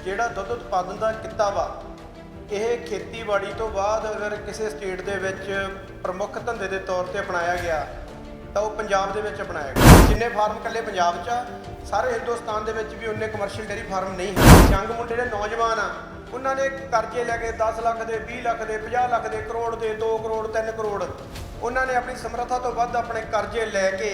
ਜਿਹੜਾ ਦੁੱਧ ਉਤਪਾਦਨ ਦਾ ਕਿੱਤਾ ਵਾ ਇਹ ਖੇਤੀਬਾੜੀ ਤੋਂ ਬਾਅਦ ਅਗਰ ਕਿਸੇ ਸਟੇਟ ਦੇ ਵਿੱਚ ਪ੍ਰਮੁੱਖ ਧੰਦੇ ਦੇ ਤੌਰ ਤੇ ਅਪਣਾਇਆ ਗਿਆ ਤਾਂ ਉਹ ਪੰਜਾਬ ਦੇ ਵਿੱਚ ਅਪਣਾਇਆ ਗਿਆ। ਜਿੰਨੇ ਫਾਰਮ ਇਕੱਲੇ ਪੰਜਾਬ 'ਚ ਆ, ਸਾਰੇ ਹਿੰਦੁਸਤਾਨ ਦੇ ਵਿੱਚ ਵੀ ਉਨੇ ਕਮਰਸ਼ੀਅਲ ਡੇਅਰੀ ਫਾਰਮ ਨਹੀਂ ਹਨ। ਯੰਗ ਮੁੰਡੇ ਜਿਹੜੇ ਨੌਜਵਾਨ ਆ ਉਹਨਾਂ ਨੇ ਕਰਜ਼ੇ ਲੈ ਕੇ 10 ਲੱਖ ਦੇ 20 ਲੱਖ ਦੇ 50 ਲੱਖ ਦੇ ਕਰੋੜ ਦੇ 2 ਕਰੋੜ 3 ਕਰੋੜ ਉਹਨਾਂ ਨੇ ਆਪਣੀ ਸਮਰੱਥਾ ਤੋਂ ਵੱਧ ਆਪਣੇ ਕਰਜ਼ੇ ਲੈ ਕੇ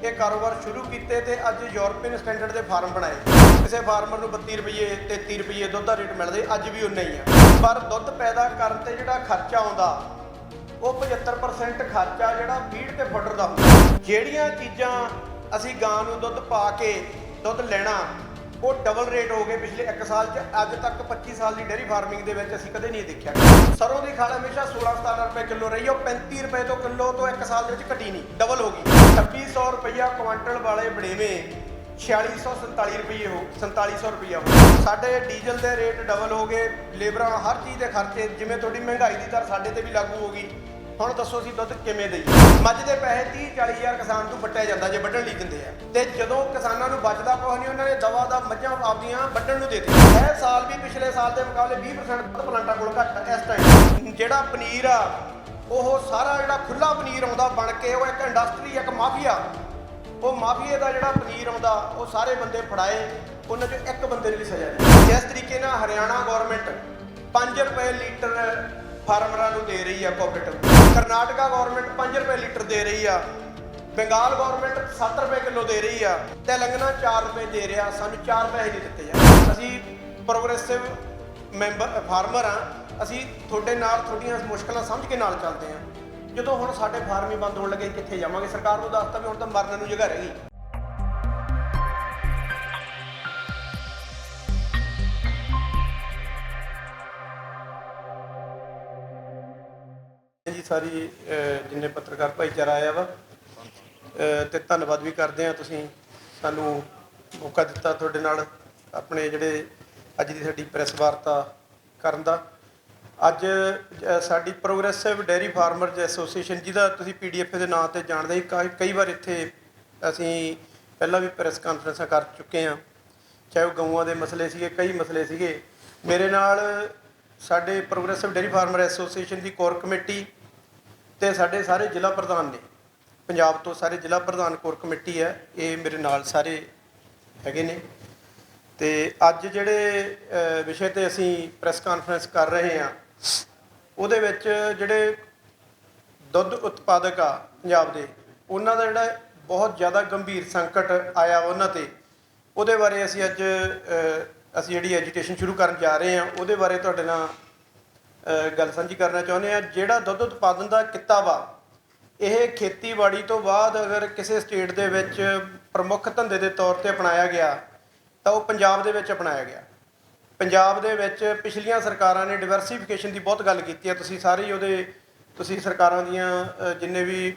ਇਹ ਕਾਰੋਬਾਰ ਸ਼ੁਰੂ ਕੀਤੇ ਤੇ ਅੱਜ ਯੂਰਪੀਅਨ ਸਟੈਂਡਰਡ ਦੇ ਫਾਰਮ ਬਣਾਏ। ਕਿਸੇ ਫਾਰਮਰ ਨੂੰ 32 ਰੁਪਏ 33 ਰੁਪਏ ਦੁੱਧ ਦਾ ਰੇਟ ਮਿਲਦੇ, ਅੱਜ ਵੀ ਉਨਾ ਹੀ ਆ। ਪਰ ਦੁੱਧ ਪੈਦਾ ਕਰਨ ਤੇ ਜਿਹੜਾ ਖਰਚਾ ਆਉਂਦਾ ਉਹ 75% ਖਰਚਾ ਜਿਹੜਾ ਫੀਡ ਤੇ ਫੋਡਰ ਦਾ ਹੁੰਦਾ। ਜਿਹੜੀਆਂ ਚੀਜ਼ਾਂ ਅਸੀਂ ਗਾਂ ਨੂੰ ਦੁੱਧ ਪਾ ਕੇ ਦੁੱਧ ਲੈਣਾ ਉਹ ਡਬਲ ਰੇਟ ਹੋ ਗਏ ਪਿਛਲੇ 1 ਸਾਲ 'ਚ। ਅੱਜ ਤੱਕ 25 ਸਾਲ ਦੀ ਡੇਅਰੀ ਫਾਰਮਿੰਗ ਦੇ ਵਿੱਚ ਅਸੀਂ ਕਦੇ ਨਹੀਂ ਦੇਖਿਆ। ਸਰੋਂ ਦੀ ਖਾਲ ਹਮੇਸ਼ਾ 16-17 ਰੁਪਏ ਕਿਲੋ ਰਹੀ, ਉਹ 35 ਰੁਪਏ ਤੋਂ ਕਿਲੋ ਤੋਂ 1 ਸਾਲ ਦੇ ਵਿੱਚ ਘਟੀ ਨਹੀਂ, ਡਬਲ ਹੋ ਗਈ। 2600 ਰੁਪਈਆ ਕੁਆਂਟਲ ਵਾਲੇ ਬੜੇਵੇਂ 4647 ਰੁਪਏ ਹੋ 4700 ਰੁਪਈਆ ਹੋ। ਸਾਡੇ ਡੀਜ਼ਲ ਦੇ ਰੇਟ ਡਬਲ ਹੋ ਗਏ, ਲੇਬਰਾਂ ਹਰ ਚੀਜ਼ ਦੇ ਖਰਚੇ, ਜਿਵੇਂ ਤੁਹਾਡੀ ਮਹਿੰਗਾਈ ਦੀ ਦਰ ਸਾਡੇ ਤੇ ਵੀ ਲਾਗੂ ਹੋ ਗਈ। ਹੁਣ ਦੱਸੋ ਅਸੀਂ ਦੁੱਧ ਕਿਵੇਂ ਦੇਈਏ? ਮੱਝ ਦੇ ਪੈਸੇ 30-40 ਹਜ਼ਾਰ ਕਿਸਾਨ ਤੋਂ ਵੱਟਿਆ ਜਾਂਦਾ ਜੇ ਵੱਢਣ ਲਈ ਦਿੰਦੇ ਆ, ਤੇ ਜਦੋਂ ਕਿਸਾਨਾਂ ਨੂੰ ਬਚਦਾ ਕੁਛ ਨਹੀਂ ਉਹਨਾਂ ਨੇ ਦਵਾ ਦਾ ਮੱਝਾਂ ਆਪਦੀਆਂ ਵੱਢਣ ਨੂੰ ਦੇ ਦਿੱਤੀਆਂ। ਇਹ ਸਾਲ ਵੀ ਪਿਛਲੇ ਸਾਲ ਦੇ ਮੁਕਾਬਲੇ 20% ਵੱਧ ਪਲਾਂਟਾਂ ਕੋਲ ਘੱਟ ਇਸ ਟਾਈਮ। ਜਿਹੜਾ ਪਨੀਰ ਆ ਉਹ ਸਾਰਾ ਜਿਹੜਾ ਖੁੱਲਾ ਪਨੀਰ ਆਉਂਦਾ ਬਣ ਕੇ ਉਹ ਇੱਕ ਇੰਡਸਟਰੀ, ਇੱਕ ਮਾਫੀਆ, ਉਹ ਮਾਫੀਏ ਦਾ ਜਿਹੜਾ ਪਨੀਰ ਆਉਂਦਾ ਉਹ ਸਾਰੇ ਬੰਦੇ ਫੜਾਏ, ਉਹਨਾਂ 'ਚੋਂ ਇੱਕ ਬੰਦੇ ਨੂੰ ਵੀ ਸਜ਼ਾ ਨਹੀਂ। ਜਿਸ ਤਰੀਕੇ ਨਾਲ ਹਰਿਆਣਾ ਗੌਰਮੈਂਟ 5 ਰੁਪਏ ਲੀਟਰ ਫਾਰਮਰਾਂ ਨੂੰ ਦੇ ਰਹੀ ਆ ਕੋਆਪਰੇਟਿਵ, ਕਰਨਾਟਕਾ ਗੌਰਮੈਂਟ 5 ਰੁਪਏ ਲੀਟਰ ਦੇ ਰਹੀ ਆ, ਬੰਗਾਲ ਗੌਰਮੈਂਟ 7 ਰੁਪਏ ਕਿਲੋ ਦੇ ਰਹੀ ਆ, ਤੇਲੰਗਾਨਾ 4 ਰੁਪਏ ਦੇ ਰਿਹਾ। ਸਾਨੂੰ 4 ਪੈਸੇ ਨਹੀਂ ਦਿੱਤੇ ਜਾਂਦੇ। ਅਸੀਂ ਪ੍ਰੋਗਰੈਸਿਵ ਮੈਂਬਰ ਫਾਰਮਰ ਆ, ਅਸੀਂ ਤੁਹਾਡੇ ਨਾਲ ਤੁਹਾਡੀਆਂ ਮੁਸ਼ਕਲਾਂ ਸਮਝ ਕੇ ਨਾਲ ਚੱਲਦੇ ਆ। ਜਦੋਂ ਹੁਣ ਸਾਡੇ ਫਾਰਮ ਹੀ ਬੰਦ ਹੋਣ ਲੱਗੇ, ਕਿੱਥੇ ਜਾਵਾਂਗੇ? ਸਰਕਾਰ ਨੂੰ ਦੱਸਤਾ ਵੀ ਹੁਣ ਤਾਂ ਮਰਨ ਨੂੰ ਜਗ੍ਹਾ ਰਹਿ ਗਈ। ਜੀ ਸਾਰੀ ਜਿੰਨੇ ਪੱਤਰਕਾਰ ਭਾਈਚਾਰਾ ਆਇਆ ਵਾ ਤੇ ਧੰਨਵਾਦ ਵੀ ਕਰਦੇ ਆ, ਤੁਸੀਂ ਸਾਨੂੰ ਮੌਕਾ ਦਿੱਤਾ ਤੁਹਾਡੇ ਨਾਲ ਆਪਣੇ ਜਿਹੜੇ ਅੱਜ ਦੀ ਸਾਡੀ ਪ੍ਰੈਸ ਵਾਰਤਾ ਕਰਨ ਦਾ। ਅੱਜ ਸਾਡੀ ਪ੍ਰੋਗਰੈਸਿਵ ਡੇਅਰੀ ਫਾਰਮਰਜ਼ ਐਸੋਸੀਏਸ਼ਨ, ਜਿਹਦਾ ਤੁਸੀਂ PDF ਦੇ ਨਾਂ ਤੇ ਜਾਣਦੇ ਹੀ, ਕਈ ਵਾਰ ਇੱਥੇ ਅਸੀਂ ਪਹਿਲਾਂ ਵੀ ਪ੍ਰੈਸ ਕਾਨਫਰੰਸਾਂ ਕਰ ਚੁੱਕੇ ਹਾਂ, ਚਾਹੇ ਉਹ ਗਊਆਂ ਦੇ ਮਸਲੇ ਸੀਗੇ, ਕਈ ਮਸਲੇ ਸੀਗੇ। ਮੇਰੇ ਨਾਲ ਸਾਡੇ ਪ੍ਰੋਗਰੈਸਿਵ ਡੇਅਰੀ ਫਾਰਮਰ ਐਸੋਸੀਏਸ਼ਨ ਦੀ ਕੋਰ ਕਮੇਟੀ ਤੇ ਸਾਡੇ ਸਾਰੇ ਜ਼ਿਲ੍ਹਾ ਪ੍ਰਧਾਨ ਨੇ, ਪੰਜਾਬ ਤੋਂ ਸਾਰੇ ਜ਼ਿਲ੍ਹਾ ਪ੍ਰਧਾਨ ਕੋਰ ਕਮੇਟੀ ਹੈ, ਇਹ ਮੇਰੇ ਨਾਲ ਸਾਰੇ ਹੈਗੇ ਨੇ। ਤੇ ਅੱਜ ਜਿਹੜੇ ਵਿਸ਼ੇ ਤੇ ਅਸੀਂ ਪ੍ਰੈਸ ਕਾਨਫਰੰਸ ਕਰ ਰਹੇ ਹਾਂ ਉਹਦੇ ਵਿੱਚ ਜਿਹੜੇ ਦੁੱਧ ਉਤਪਾਦਕ ਆ ਪੰਜਾਬ ਦੇ, ਉਹਨਾਂ ਦਾ ਜਿਹੜਾ ਬਹੁਤ ਜ਼ਿਆਦਾ ਗੰਭੀਰ ਸੰਕਟ ਆਇਆ ਉਹਨਾਂ ਤੇ, ਉਹਦੇ ਬਾਰੇ ਅਸੀਂ ਅੱਜ ਜਿਹੜੀ ਐਜੀਟੇਸ਼ਨ ਸ਼ੁਰੂ ਕਰਨ ਜਾ ਰਹੇ ਹਾਂ ਉਹਦੇ ਬਾਰੇ ਤੁਹਾਡੇ ਨਾਲ ਗੱਲ ਸਾਂਝੀ ਕਰਨਾ ਚਾਹੁੰਦੇ ਹਾਂ। ਜਿਹੜਾ ਦੁੱਧ ਉਤਪਾਦਨ ਦਾ ਕਿੱਤਾ ਵਾ ਇਹ ਖੇਤੀਬਾੜੀ ਤੋਂ ਬਾਅਦ ਅਗਰ ਕਿਸੇ ਸਟੇਟ ਦੇ ਵਿੱਚ ਪ੍ਰਮੁੱਖ ਧੰਦੇ ਦੇ ਤੌਰ ਤੇ ਅਪਣਾਇਆ ਗਿਆ ਤਾਂ ਉਹ ਪੰਜਾਬ ਦੇ ਵਿੱਚ ਅਪਣਾਇਆ ਗਿਆ। ਪੰਜਾਬ ਦੇ ਵਿੱਚ ਪਿਛਲੀਆਂ ਸਰਕਾਰਾਂ ਨੇ ਡਿਵਰਸੀਫਿਕੇਸ਼ਨ ਦੀ ਬਹੁਤ ਗੱਲ ਕੀਤੀ ਹੈ। ਤੁਸੀਂ ਸਾਰੇ ਹੀ ਤੁਸੀਂ ਸਰਕਾਰਾਂ ਦੀਆਂ ਜਿੰਨੇ ਵੀ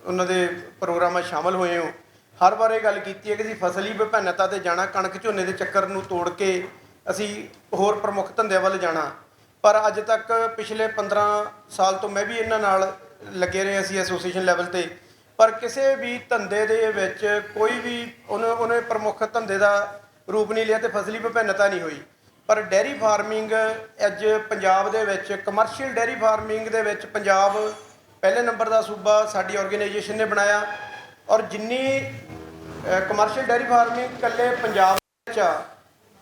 ਉਹਨਾਂ ਦੇ ਪ੍ਰੋਗਰਾਮਾਂ ਸ਼ਾਮਲ ਹੋਏ ਹੋ, ਹਰ ਵਾਰ ਇਹ ਗੱਲ ਕੀਤੀ ਹੈ ਕਿ ਅਸੀਂ ਫਸਲੀ ਵਿਭਿੰਨਤਾ 'ਤੇ ਜਾਣਾ, ਕਣਕ ਝੋਨੇ ਦੇ ਚੱਕਰ ਨੂੰ ਤੋੜ ਕੇ ਅਸੀਂ ਹੋਰ ਪ੍ਰਮੁੱਖ ਧੰਦਿਆਂ ਵੱਲ ਜਾਣਾ। ਪਰ ਅੱਜ ਤੱਕ ਪਿਛਲੇ 15 ਸਾਲ ਤੋਂ ਮੈਂ ਵੀ ਇਹਨਾਂ ਨਾਲ ਲੱਗੇ ਰਹੇ, ਅਸੀਂ ਐਸੋਸੀਏਸ਼ਨ ਲੈਵਲ 'ਤੇ, ਪਰ ਕਿਸੇ ਵੀ ਧੰਦੇ ਦੇ ਵਿੱਚ ਕੋਈ ਵੀ ਉਹਨੇ ਪ੍ਰਮੁੱਖ ਧੰਦੇ ਦਾ ਰੂਪ ਨਹੀਂ ਲਿਆ ਤੇ ਫਸਲੀ ਵਿਭਿੰਨਤਾ ਨਹੀਂ ਹੋਈ। ਪਰ ਡੇਅਰੀ ਫਾਰਮਿੰਗ ਅੱਜ ਪੰਜਾਬ ਦੇ ਵਿੱਚ, ਕਮਰਸ਼ੀਅਲ ਡੇਅਰੀ ਫਾਰਮਿੰਗ ਦੇ ਵਿੱਚ ਪੰਜਾਬ ਪਹਿਲੇ ਨੰਬਰ ਦਾ ਸੂਬਾ ਸਾਡੀ ਆਰਗੇਨਾਈਜੇਸ਼ਨ ਨੇ ਬਣਾਇਆ। ਔਰ ਜਿੰਨੀ ਕਮਰਸ਼ੀਅਲ ਡੇਅਰੀ ਫਾਰਮਿੰਗ ਇਕੱਲੇ ਪੰਜਾਬ ਵਿੱਚ ਆ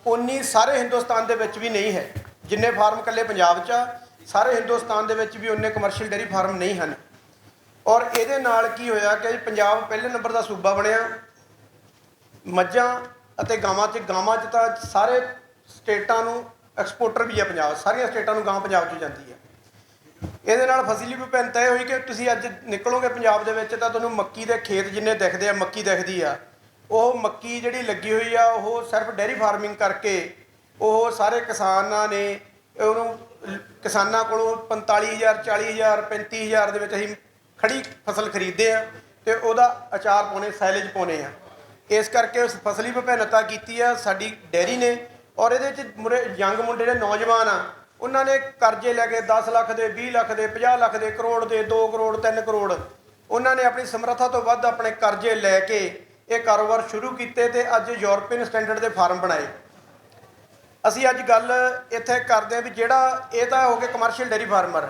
ਉਨੀ ਸਾਰੇ ਹਿੰਦੁਸਤਾਨ ਦੇ ਵਿੱਚ ਵੀ ਨਹੀਂ ਹੈ। ਜਿੰਨੇ ਫਾਰਮ ਇਕੱਲੇ ਪੰਜਾਬ 'ਚ ਆ, ਸਾਰੇ ਹਿੰਦੁਸਤਾਨ ਦੇ ਵਿੱਚ ਵੀ ਉਨੇ ਕਮਰਸ਼ੀਅਲ ਡੇਅਰੀ ਫਾਰਮ ਨਹੀਂ ਹਨ। ਔਰ ਇਹਦੇ ਨਾਲ ਕੀ ਹੋਇਆ ਕਿ ਪੰਜਾਬ ਪਹਿਲੇ ਨੰਬਰ ਦਾ ਸੂਬਾ ਬਣਿਆ ਮੱਝਾਂ ਅਤੇ ਗਾਵਾਂ 'ਚ ਤਾਂ ਸਾਰੇ ਸਟੇਟਾਂ ਨੂੰ ਐਕਸਪੋਰਟਰ ਵੀ ਆ ਪੰਜਾਬ, ਸਾਰੀਆਂ ਸਟੇਟਾਂ ਨੂੰ ਗਾਂ ਪੰਜਾਬ 'ਚ ਜਾਂਦੀ ਹੈ। ਇਹਦੇ ਨਾਲ ਫਸਲੀ ਵਿਭਿੰਨਤਾ ਇਹ ਹੋਈ ਕਿ ਤੁਸੀਂ ਅੱਜ ਨਿਕਲੋਗੇ ਪੰਜਾਬ ਦੇ ਵਿੱਚ ਤਾਂ ਤੁਹਾਨੂੰ ਮੱਕੀ ਦੇ ਖੇਤ ਜਿੰਨੇ ਦਿਖਦੇ ਆ, ਮੱਕੀ ਦਿਖਦੀ ਆ, ਉਹ ਮੱਕੀ ਜਿਹੜੀ ਲੱਗੀ ਹੋਈ ਆ ਉਹ ਸਿਰਫ ਡੇਅਰੀ ਫਾਰਮਿੰਗ ਕਰਕੇ ਉਹ ਸਾਰੇ ਕਿਸਾਨਾਂ ਨੇ ਉਹਨੂੰ, ਕਿਸਾਨਾਂ ਕੋਲੋਂ 45,000 40,000 35,000 ਦੇ ਵਿੱਚ ਅਸੀਂ ਖੜੀ ਫਸਲ ਖਰੀਦਦੇ ਆ ਤੇ ਉਹਦਾ ਅਚਾਰ ਪਾਉਣੇ, ਸਾਈਲੇਜ ਪਾਉਣੇ ਆ। ਇਸ ਕਰਕੇ ਉਸ ਫਸਲੀ ਵਿਭਿੰਨਤਾ ਕੀਤੀ ਆ ਸਾਡੀ ਡੇਅਰੀ ਨੇ। ਔਰ ਇਹਦੇ 'ਚ ਯੰਗ ਮੁੰਡੇ ਜਿਹੜੇ ਨੌਜਵਾਨ ਆ ਉਹਨਾਂ ਨੇ ਕਰਜ਼ੇ ਲੈ ਕੇ 10 ਲੱਖ ਦੇ 20 ਲੱਖ ਦੇ 50 ਲੱਖ ਦੇ ਕਰੋੜ ਦੇ 2 ਕਰੋੜ 3 ਕਰੋੜ ਉਹਨਾਂ ਨੇ ਆਪਣੀ ਸਮਰੱਥਾ ਤੋਂ ਵੱਧ ਆਪਣੇ ਕਰਜ਼ੇ ਲੈ ਕੇ ਇਹ ਕਾਰੋਬਾਰ ਸ਼ੁਰੂ ਕੀਤੇ ਤੇ ਅੱਜ ਯੂਰਪੀਅਨ ਸਟੈਂਡਰਡ ਦੇ ਫਾਰਮ ਬਣਾਏ। ਅਸੀਂ ਅੱਜ ਗੱਲ ਇੱਥੇ ਕਰਦੇ ਹਾਂ ਵੀ ਜਿਹੜਾ ਇਹ ਤਾਂ ਹੋ ਗਿਆ ਕਮਰਸ਼ੀਅਲ ਡੇਅਰੀ ਫਾਰਮਰ,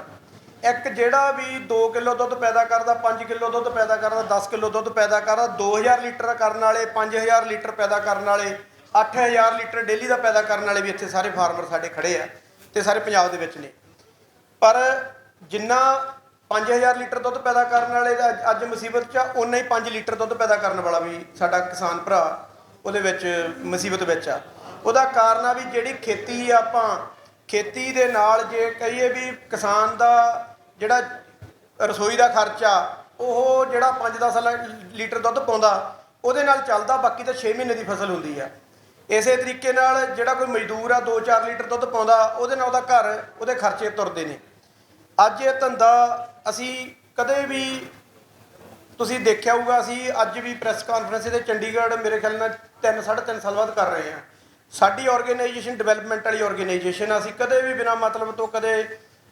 ਇੱਕ ਜਿਹੜਾ ਵੀ 2 ਕਿਲੋ ਦੁੱਧ ਪੈਦਾ ਕਰਦਾ, 5 ਕਿਲੋ ਦੁੱਧ ਪੈਦਾ ਕਰਦਾ, 10 ਕਿਲੋ ਦੁੱਧ ਪੈਦਾ ਕਰਦਾ, 2000 ਲੀਟਰ ਕਰਨ ਵਾਲੇ, 5000 ਲੀਟਰ ਪੈਦਾ ਕਰਨ ਵਾਲੇ, 8000 ਲੀਟਰ ਡੇਲੀ ਦਾ ਪੈਦਾ ਕਰਨ ਵਾਲੇ ਵੀ ਇੱਥੇ ਸਾਰੇ ਫਾਰਮਰ ਸਾਡੇ ਖੜੇ ਆ ਤੇ ਸਾਰੇ ਪੰਜਾਬ ਦੇ ਵਿੱਚ ਨੇ। ਪਰ ਜਿੰਨਾ 5000 ਲੀਟਰ ਦੁੱਧ ਪੈਦਾ ਕਰਨ ਵਾਲੇ ਦਾ ਅੱਜ ਮੁਸੀਬਤ 'ਚ ਆ, ਉਨਾ ਹੀ 5 ਲੀਟਰ ਦੁੱਧ ਪੈਦਾ ਕਰਨ ਵਾਲਾ ਵੀ ਸਾਡਾ ਕਿਸਾਨ ਭਰਾ ਉਹਦੇ ਵਿੱਚ ਮੁਸੀਬਤ ਵਿੱਚ ਆ। ਉਹਦਾ ਕਾਰਨ ਆ ਵੀ ਜਿਹੜੀ ਖੇਤੀ ਆ, ਆਪਾਂ ਖੇਤੀ ਦੇ ਨਾਲ ਜੇ ਕਹੀਏ ਵੀ ਕਿਸਾਨ ਦਾ ਜਿਹੜਾ ਰਸੋਈ ਦਾ ਖਰਚਾ ਉਹ ਜਿਹੜਾ 5-10 ਲੀਟਰ ਦੁੱਧ ਪਾਉਂਦਾ ਉਹਦੇ ਨਾਲ ਚੱਲਦਾ, ਬਾਕੀ ਤਾਂ 6 ਮਹੀਨੇ ਦੀ ਫਸਲ ਹੁੰਦੀ ਆ। ਇਸੇ ਤਰੀਕੇ ਨਾਲ ਜਿਹੜਾ ਕੋਈ ਮਜ਼ਦੂਰ ਆ 2-4 ਲੀਟਰ ਦੁੱਧ ਪਾਉਂਦਾ, ਉਹਦੇ ਨਾਲ ਉਹਦਾ ਘਰ ਉਹਦੇ ਖਰਚੇ ਤੁਰਦੇ ਨੇ। ਅੱਜ ਇਹ ਧੰਦਾ ਅਸੀਂ ਕਦੇ ਵੀ ਤੁਸੀਂ ਦੇਖਿਆ ਹੋਊਗਾ, ਅਸੀਂ ਅੱਜ ਵੀ ਪ੍ਰੈਸ ਕਾਨਫਰੰਸ ਇਹਦੇ ਚੰਡੀਗੜ੍ਹ ਮੇਰੇ ਖਿਆਲ ਨਾਲ 3-3.5 ਸਾਲ ਬਾਅਦ ਕਰ ਰਹੇ ਹਾਂ। ਸਾਡੀ ਆਰਗੇਨਾਈਜੇਸ਼ਨ ਡਿਵੈਲਪਮੈਂਟ ਵਾਲੀ ਆਰਗੇਨਾਈਜੇਸ਼ਨ ਆ, ਅਸੀਂ ਕਦੇ ਵੀ ਬਿਨਾਂ ਮਤਲਬ ਤੋਂ ਕਦੇ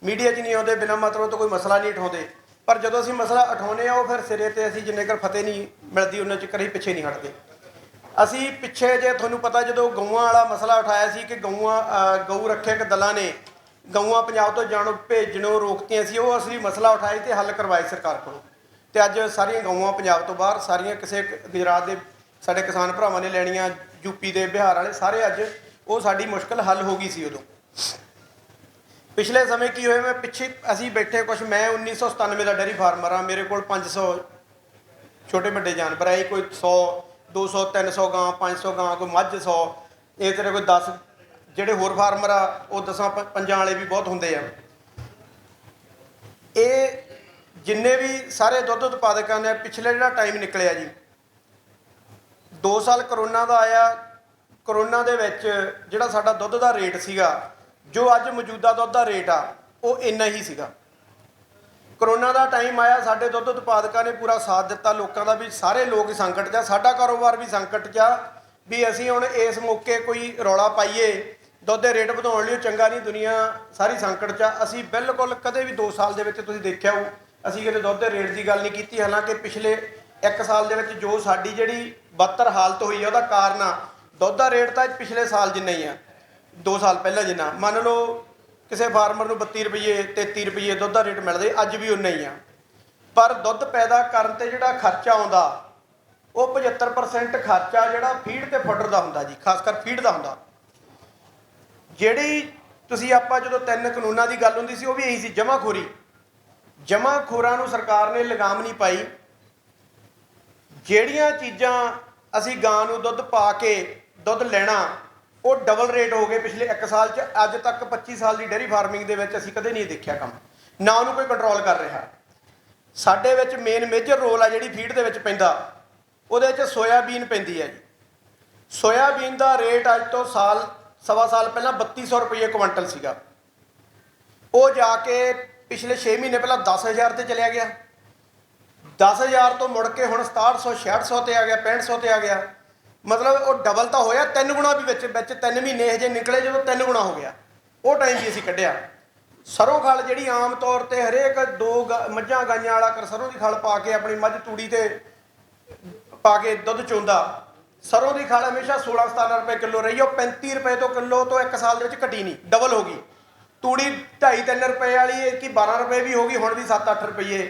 ਮੀਡੀਆ 'ਚ ਨਹੀਂ ਆਉਂਦੇ, ਬਿਨਾਂ ਮਤਲਬ ਤੋਂ ਕੋਈ ਮਸਲਾ ਨਹੀਂ ਉਠਾਉਂਦੇ। ਪਰ ਜਦੋਂ ਅਸੀਂ ਮਸਲਾ ਉਠਾਉਂਦੇ ਹਾਂ ਉਹ ਫਿਰ ਸਿਰੇ 'ਤੇ ਅਸੀਂ ਜਿੰਨੇ ਕਰ ਫਤਿਹ ਨਹੀਂ ਮਿਲਦੀ ਉਹਨਾਂ 'ਚ ਕਦੇ ਪਿੱਛੇ ਨਹੀਂ ਹਟਦੇ। ਅਸੀਂ ਪਿੱਛੇ ਜੇ ਤੁਹਾਨੂੰ ਪਤਾ ਜਦੋਂ ਗਊਆਂ ਵਾਲਾ ਮਸਲਾ ਉਠਾਇਆ ਸੀ ਕਿ ਗਊ ਰੱਖਿਅਕ ਦਲਾਂ ਨੇ ਗਊਆਂ ਪੰਜਾਬ ਤੋਂ ਜਾਣੋਂ ਭੇਜਣੋਂ ਰੋਕਤੀਆਂ ਸੀ, ਉਹ ਅਸੀਂ ਮਸਲਾ ਉਠਾਇਆ ਅਤੇ ਹੱਲ ਕਰਵਾਏ ਸਰਕਾਰ ਕੋਲੋਂ। ਅਤੇ ਅੱਜ ਸਾਰੀਆਂ ਗਊਆਂ ਪੰਜਾਬ ਤੋਂ ਬਾਹਰ, ਸਾਰੀਆਂ ਕਿਸੇ ਗੁਜਰਾਤ ਦੇ ਸਾਡੇ ਕਿਸਾਨ ਭਰਾਵਾਂ ਨੇ ਲੈਣੀਆਂ, ਯੂਪੀ ਦੇ ਬਿਹਾਰ ਵਾਲੇ ਸਾਰੇ, ਅੱਜ ਉਹ ਸਾਡੀ ਮੁਸ਼ਕਿਲ ਹੱਲ ਹੋ ਗਈ ਸੀ। ਉਦੋਂ ਪਿਛਲੇ ਸਮੇਂ ਕੀ ਹੋਇਆ, ਮੈਂ ਪਿੱਛੇ ਅਸੀਂ ਬੈਠੇ ਕੁਛ, ਮੈਂ 1997 ਦਾ ਡੇਅਰੀ ਫਾਰਮਰ ਹਾਂ, ਮੇਰੇ ਕੋਲ 500 ਛੋਟੇ ਵੱਡੇ ਜਾਨਵਰ ਆਏ, ਕੋਈ 100 200 300 ਗਾਂ, 500 ਗਾਂ, ਕੋਈ ਮੱਝ 100, ਇਹ ਤਰ੍ਹਾਂ ਕੋਈ 10। ਜਿਹੜੇ ਹੋਰ ਫਾਰਮਰ ਆ ਉਹ 10-5 ਵਾਲੇ ਵੀ ਬਹੁਤ ਹੁੰਦੇ ਆ। ਇਹ ਜਿੰਨੇ ਵੀ ਸਾਰੇ ਦੁੱਧ ਉਤਪਾਦਕਾਂ ਨੇ ਪਿਛਲੇ ਜਿਹੜਾ ਟਾਈਮ ਨਿਕਲਿਆ ਜੀ, 2 ਸਾਲ ਕਰੋਨਾ ਦਾ ਆਇਆ। ਕਰੋਨਾ ਦੇ ਵਿੱਚ ਜਿਹੜਾ ਸਾਡਾ ਦੁੱਧ ਦਾ ਰੇਟ ਸੀਗਾ, ਜੋ ਅੱਜ ਮੌਜੂਦਾ ਦੁੱਧ ਦਾ ਰੇਟ ਆ, ਉਹ ਇੰਨਾ ਹੀ ਸੀਗਾ। ਕਰੋਨਾ ਦਾ ਟਾਈਮ ਆਇਆ, ਸਾਡੇ ਦੁੱਧ ਉਤਪਾਦਕਾਂ ਨੇ ਪੂਰਾ ਸਾਥ ਦਿੱਤਾ ਲੋਕਾਂ ਦਾ, ਵੀ ਸਾਰੇ ਲੋਕ ਸੰਕਟ 'ਚ ਆ, ਸਾਡਾ ਕਾਰੋਬਾਰ ਵੀ ਸੰਕਟ 'ਚ ਆ, ਵੀ ਅਸੀਂ ਹੁਣ ਇਸ ਮੌਕੇ ਕੋਈ ਰੌਲਾ ਪਾਈਏ ਦੁੱਧ ਦੇ ਰੇਟ ਵਧਾਉਣ ਲਈ, ਚੰਗਾ ਨਹੀਂ। ਦੁਨੀਆ ਸਾਰੀ ਸੰਕਟ 'ਚ ਆ। ਅਸੀਂ ਬਿਲਕੁਲ ਕਦੇ ਵੀ 2 ਸਾਲ ਦੇ ਵਿੱਚ ਤੁਸੀਂ ਦੇਖਿਆ ਹੋ ਅਸੀਂ ਕਦੇ ਦੁੱਧ ਦੇ ਰੇਟ ਦੀ ਗੱਲ ਨਹੀਂ ਕੀਤੀ। ਹਾਲਾਂਕਿ ਪਿਛਲੇ 1 ਸਾਲ ਦੇ ਵਿੱਚ ਜੋ ਸਾਡੀ ਜਿਹੜੀ ਬਦਤਰ ਹਾਲਤ ਹੋਈ ਆ ਉਹਦਾ ਕਾਰਨ ਆ ਦੁੱਧ ਦਾ ਰੇਟ ਤਾਂ ਪਿਛਲੇ ਸਾਲ ਜਿੰਨਾ ਹੀ ਆ, 2 ਸਾਲ ਪਹਿਲਾਂ ਜਿੰਨਾ। ਮੰਨ ਲਓ ਕਿਸੇ ਫਾਰਮਰ ਨੂੰ 32 ਰੁਪਏ 33 ਰੁਪਏ ਦੁੱਧ ਦਾ ਰੇਟ ਮਿਲਦੇ, ਅੱਜ ਵੀ ਉਨਾ ਹੀ ਆ। ਪਰ ਦੁੱਧ ਪੈਦਾ ਕਰਨ 'ਤੇ ਜਿਹੜਾ ਖਰਚਾ ਆਉਂਦਾ ਉਹ 75% ਖਰਚਾ ਜਿਹੜਾ ਫੀਡ ਤੇ ਫੋਡਰ ਦਾ ਹੁੰਦਾ ਜੀ, ਖਾਸ ਕਰ ਫੀਡ ਦਾ ਹੁੰਦਾ। ਜਿਹੜੀ ਤੁਸੀਂ ਆਪਾਂ ਜਦੋਂ 3 ਕਾਨੂੰਨਾਂ ਦੀ ਗੱਲ ਹੁੰਦੀ ਸੀ, ਉਹ ਵੀ ਇਹੀ ਸੀ, ਜਮਾਖੋਰੀ। ਜਮਾਖੋਰਾਂ ਨੂੰ ਸਰਕਾਰ ਨੇ ਲਗਾਮ ਨਹੀਂ ਪਾਈ। ਜਿਹੜੀਆਂ ਚੀਜ਼ਾਂ ਅਸੀਂ ਗਾਂ ਨੂੰ ਦੁੱਧ ਪਾ ਕੇ ਦੁੱਧ ਲੈਣਾ, ਉਹ ਡਬਲ ਰੇਟ ਹੋ ਗਏ ਪਿਛਲੇ 1 ਸਾਲ 'ਚ। ਅੱਜ ਤੱਕ 25 ਸਾਲ ਦੀ ਡੇਅਰੀ ਫਾਰਮਿੰਗ ਦੇ ਵਿੱਚ ਅਸੀਂ ਕਦੇ ਨਹੀਂ ਦੇਖਿਆ ਕੰਮ, ਨਾ ਉਹਨੂੰ ਕੋਈ ਕੰਟਰੋਲ ਕਰ ਰਿਹਾ। ਸਾਡੇ ਵਿੱਚ ਮੇਨ ਮੇਜਰ ਰੋਲ ਆ ਜਿਹੜੀ ਫੀਡ ਦੇ ਵਿੱਚ ਪੈਂਦਾ, ਉਹਦੇ 'ਚ ਸੋਇਆਬੀਨ ਪੈਂਦੀ ਹੈ ਜੀ। ਸੋਇਆਬੀਨ ਦਾ ਰੇਟ ਅੱਜ ਤੋਂ ਸਵਾ ਸਾਲ ਪਹਿਲਾਂ 3200 ਰੁਪਏ ਕੁਇੰਟਲ ਸੀਗਾ, ਉਹ ਜਾ ਕੇ ਪਿਛਲੇ 6 ਮਹੀਨੇ ਪਹਿਲਾਂ 10000 ਤੇ ਚਲਿਆ ਗਿਆ। 10000 ਤੋਂ ਮੁੜ ਕੇ ਹੁਣ 6700 6600 ਤੇ ਆ ਗਿਆ, 6500 ਤੇ ਆ ਗਿਆ। ਮਤਲਬ ਉਹ ਡਬਲ ਤਾਂ ਹੋਇਆ, 3 ਗੁਣਾ ਵੀ ਵਿੱਚ 3 ਮਹੀਨੇ ਇਹ ਜਿਹੇ ਨਿਕਲੇ ਜਦੋਂ 3 ਗੁਣਾ ਹੋ ਗਿਆ। ਉਹ ਟਾਈਮ ਵੀ ਅਸੀਂ ਕੱਢਿਆ। ਸਰੋਂ ਖਲ ਜਿਹੜੀ ਆਮ ਤੌਰ 'ਤੇ ਹਰੇਕ 2 ਮੱਝਾਂ ਗਾਈਆਂ ਵਾਲਾ ਸਰੋਂ ਦੀ ਖਲ ਪਾ ਕੇ ਆਪਣੀ ਮੱਝ ਤੂੜੀ 'ਤੇ ਪਾ ਕੇ ਦੁੱਧ ਚੋਂਦਾ, ਸਰੋਂ ਦੀ ਖਲ ਹਮੇਸ਼ਾ 16-17 ਰੁਪਏ ਕਿਲੋ ਰਹੀ। ਉਹ 35 ਰੁਪਏ ਤੋਂ ਕਿਲੋ ਤੋਂ 1 ਸਾਲ ਦੇ ਵਿੱਚ ਘਟੀ ਨਹੀਂ, ਡਬਲ ਹੋ ਗਈ। ਤੂੜੀ 2.5-3 ਰੁਪਏ ਵਾਲੀ ਕਿ 12 ਰੁਪਏ ਵੀ ਹੋ ਗਈ, ਹੁਣ ਵੀ 7-8 ਰੁਪਏ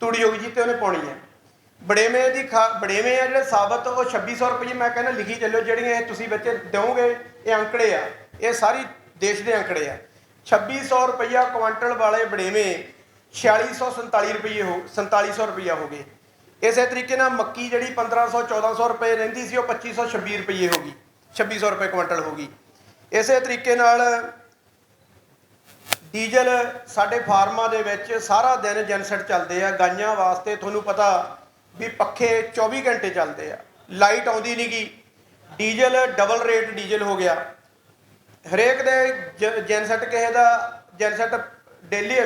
ਤੂੜੀ ਹੋ ਗਈ ਜੀ, ਤੇ ਉਹਨੇ ਪਾਉਣੀ ਹੈ। ਬੜੇਵੇਂ ਦੀ ਬੜੇਵੇਂ ਆ ਜਿਹੜੇ ਸਾਬਤ, ਉਹ 2600 ਰੁਪਏ ਮੈਂ ਕਹਿੰਦਾ ਲਿਖੀ ਚੱਲੋ। ਜਿਹੜੀਆਂ ਇਹ ਤੁਸੀਂ ਵਿੱਚ ਦਿਓਗੇ ਇਹ ਅੰਕੜੇ ਆ, ਇਹ ਸਾਰੀ ਦੇਸ਼ ਦੇ ਅੰਕੜੇ ਆ। 2600 ਰੁਪਈਆ ਕੁਆਂਟਲ ਵਾਲੇ ਬੜੇਵੇਂ 4647 ਰੁਪਏ 4700 ਰੁਪਈਆ ਹੋ ਗਏ। ਇਸੇ ਤਰੀਕੇ ਨਾਲ ਮੱਕੀ ਜਿਹੜੀ 1500-1400 ਰੁਪਏ ਰਹਿੰਦੀ ਸੀ, ਉਹ 2526 ਰੁਪਏ ਹੋ ਗਈ, 2600 ਰੁਪਏ ਕੁਇੰਟਲ ਹੋ ਗਈ। ਇਸੇ ਤਰੀਕੇ ਨਾਲ ਡੀਜ਼ਲ ਸਾਡੇ ਫਾਰਮਾਂ ਦੇ ਵਿੱਚ ਸਾਰਾ ਦਿਨ ਜਨਸੈਟ ਚੱਲਦੇ ਆ। ਗਾਈਆਂ ਵਾਸਤੇ ਤੁਹਾਨੂੰ ਪਤਾ ਵੀ ਪੱਖੇ 24 ਘੰਟੇ ਚੱਲਦੇ ਆ, ਲਾਈਟ ਆਉਂਦੀ ਨਹੀਂ ਗੀ। ਡੀਜ਼ਲ ਡਬਲ ਰੇਟ ਡੀਜ਼ਲ ਹੋ ਗਿਆ। ਹਰੇਕ ਦੇ ਜਨਸੈਟ ਕਿਸੇ ਦਾ ਜਨਸੈਟ ਡੇਲੀ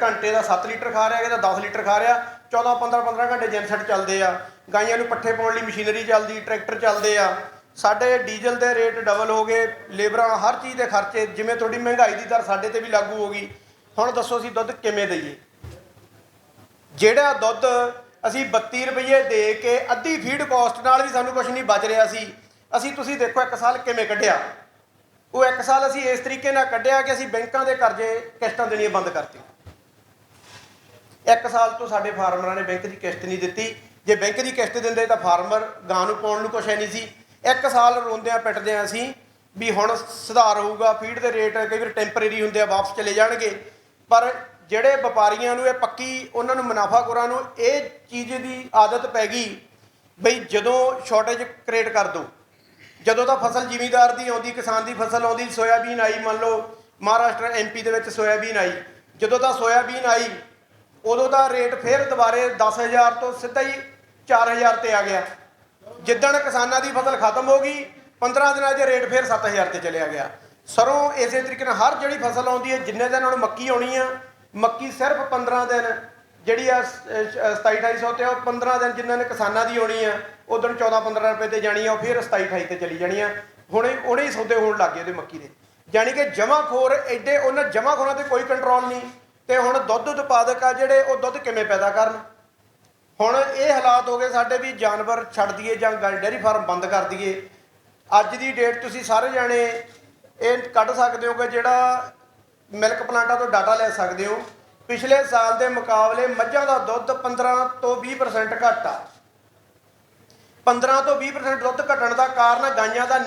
ਘੰਟੇ ਦਾ 7 ਲੀਟਰ ਖਾ ਰਿਹਾ, ਕਿਸੇ ਦਾ 10 ਲੀਟਰ ਖਾ ਰਿਹਾ। 14-15 ਘੰਟੇ ਜਨਸੈਟ ਚੱਲਦੇ ਆ। ਗਾਈਆਂ ਨੂੰ ਪੱਠੇ ਪਾਉਣ ਲਈ ਮਸ਼ੀਨਰੀ ਚੱਲਦੀ, ਟਰੈਕਟਰ ਚੱਲਦੇ ਆ। ਸਾਡੇ ਡੀਜ਼ਲ ਦੇ ਰੇਟ ਡਬਲ ਹੋ ਗਏ, ਲੇਬਰਾਂ ਹਰ ਚੀਜ਼ ਦੇ ਖਰਚੇ, ਜਿਵੇਂ ਤੁਹਾਡੀ ਮਹਿੰਗਾਈ ਦੀ ਦਰ ਸਾਡੇ 'ਤੇ ਵੀ ਲਾਗੂ ਹੋ ਗਈ। ਹੁਣ ਦੱਸੋ ਅਸੀਂ ਦੁੱਧ ਕਿਵੇਂ ਦਈਏ? ਜਿਹੜਾ ਦੁੱਧ ਅਸੀਂ 32 ਰੁਪਏ ਦੇ ਕੇ ਅੱਧੀ ਫੀਡ ਕੋਸਟ ਨਾਲ ਵੀ ਸਾਨੂੰ ਕੁਛ ਨਹੀਂ ਬਚ ਰਿਹਾ ਸੀ, ਅਸੀਂ ਤੁਸੀਂ ਦੇਖੋ 1 ਸਾਲ ਕਿਵੇਂ ਕੱਢਿਆ। ਉਹ 1 ਸਾਲ ਅਸੀਂ ਇਸ ਤਰੀਕੇ ਨਾਲ ਕੱਢਿਆ ਕਿ ਅਸੀਂ ਬੈਂਕਾਂ ਦੇ ਕਰਜ਼ੇ ਕਿਸ਼ਤਾਂ ਦੇਣੀਆਂ ਬੰਦ ਕਰਤੀਆਂ। 1 ਸਾਲ ਤੋਂ ਸਾਡੇ ਫਾਰਮਰਾਂ ਨੇ ਬੈਂਕ ਦੀ ਕਿਸ਼ਤ ਨਹੀਂ ਦਿੱਤੀ। ਜੇ ਬੈਂਕ ਦੀ ਕਿਸ਼ਤ ਦਿੰਦੇ ਤਾਂ ਫਾਰਮਰ ਗਾਂ ਨੂੰ ਪਾਉਣ ਨੂੰ ਕੁਛ ਹੈ ਨਹੀਂ ਸੀ। 1 ਸਾਲ ਰੋਂਦਿਆਂ ਪਿੱਟਦਿਆਂ ਅਸੀਂ ਵੀ ਹੁਣ ਸੁਧਾਰ ਹੋਊਗਾ, ਫੀਡ ਦੇ ਰੇਟ ਕਈ ਵਾਰ ਟੈਂਪਰੇਰੀ ਹੁੰਦੇ ਆ, ਵਾਪਸ ਚਲੇ ਜਾਣਗੇ। ਪਰ ਜਿਹੜੇ ਵਪਾਰੀਆਂ ਨੂੰ ਇਹ ਪੱਕੀ, ਉਹਨਾਂ ਨੂੰ ਮੁਨਾਫਾਖੋਰਾਂ ਨੂੰ ਇਹ ਚੀਜ਼ ਦੀ ਆਦਤ ਪੈ ਗਈ ਬਈ ਜਦੋਂ ਸ਼ਾਰਟੇਜ ਕ੍ਰੀਏਟ ਕਰ ਦਿਓ, ਜਦੋਂ ਤਾਂ ਫਸਲ ਜ਼ਿਮੀਂਦਾਰ ਦੀ ਆਉਂਦੀ, ਕਿਸਾਨ ਦੀ ਫਸਲ ਆਉਂਦੀ, ਸੋਇਆਬੀਨ ਆਈ, ਮੰਨ ਲਓ ਮਹਾਰਾਸ਼ਟਰ MP ਦੇ ਵਿੱਚ ਸੋਇਆਬੀਨ ਆਈ, ਜਦੋਂ ਤਾਂ ਸੋਇਆਬੀਨ ਆਈ ਉਦੋਂ ਦਾ ਰੇਟ ਫਿਰ ਦੁਬਾਰੇ 10,000 ਤੋਂ ਸਿੱਧਾ ਹੀ 4,000 ਤੇ ਆ ਗਿਆ। ਜਿੱਦਣ ਕਿਸਾਨਾਂ ਦੀ ਫਸਲ ਖਤਮ ਹੋ ਗਈ 15 ਦਿਨਾਂ 'ਚ ਰੇਟ ਫਿਰ 7,000 ਤੇ ਚਲਿਆ ਗਿਆ। ਸਰੋਂ ਇਸੇ ਤਰੀਕੇ ਨਾਲ ਹਰ ਜਿਹੜੀ ਫਸਲ ਆਉਂਦੀ ਹੈ, ਜਿੰਨੇ ਦਿਨ ਹੁਣ ਮੱਕੀ ਆਉਣੀ ਆ, ਮੱਕੀ ਸਿਰਫ 15 ਦਿਨ ਜਿਹੜੀ ਆ 27-2800 ਤੇ ਉਹ 15 ਦਿਨ ਜਿਨ੍ਹਾਂ ਨੇ ਕਿਸਾਨਾਂ ਦੀ ਆਉਣੀ ਆ ਉਦੋਂ 14-15 ਰੁਪਏ ਤੇ ਜਾਣੀ ਆ, ਉਹ ਫਿਰ 27-28 ਤੇ ਚਲੀ ਜਾਣੀ ਆ। ਹੁਣੇ ਹੀ ਸੌਦੇ ਹੋਣ ਲੱਗ ਗਏ ਉਹਦੇ ਮੱਕੀ ਦੇ। ਜਾਣੀ ਕਿ ਜਮਾਖੋਰ ਐਡੇ, ਉਹਨਾਂ ਜਮਾਖੋਰਾਂ ਤੇ ਕੋਈ ਕੰਟਰੋਲ ਨਹੀਂ। ਤੇ ਹੁਣ ਦੁੱਧ ਉਤਪਾਦਕ ਆ ਜਿਹੜੇ, ਉਹ ਦੁੱਧ ਕਿਵੇਂ ਪੈਦਾ ਕਰਨ? ਹੁਣ ਇਹ ਹਾਲਾਤ ਹੋ ਗਏ ਸਾਡੇ ਵੀ ਜਾਨਵਰ ਛੱਡ ਦਈਏ ਜਾਂ ਡੇਅਰੀ ਫਾਰਮ ਬੰਦ ਕਰ ਦਈਏ। ਅੱਜ ਦੀ ਡੇਟ ਤੁਸੀਂ ਸਾਰੇ ਜਾਣੇ ਇਹ ਕੱਢ ਸਕਦੇ ਹੋ ਕਿ ਜਿਹੜਾ ਮਿਲਕ ਪਲਾਂਟਾਂ ਤੋਂ ਡਾਟਾ ਲੈ ਸਕਦੇ ਹੋ, ਪਿਛਲੇ ਸਾਲ ਦੇ ਮੁਕਾਬਲੇ ਮੱਝਾਂ ਦਾ ਦੁੱਧ 15 ਤੋਂ 20% ਘੱਟ ਆ। 15 ਤੋਂ 20% ਦੁੱਧ ਘਟਣ ਦਾ ਕਾਰਨ ਗਾਈਆਂ ਦਾ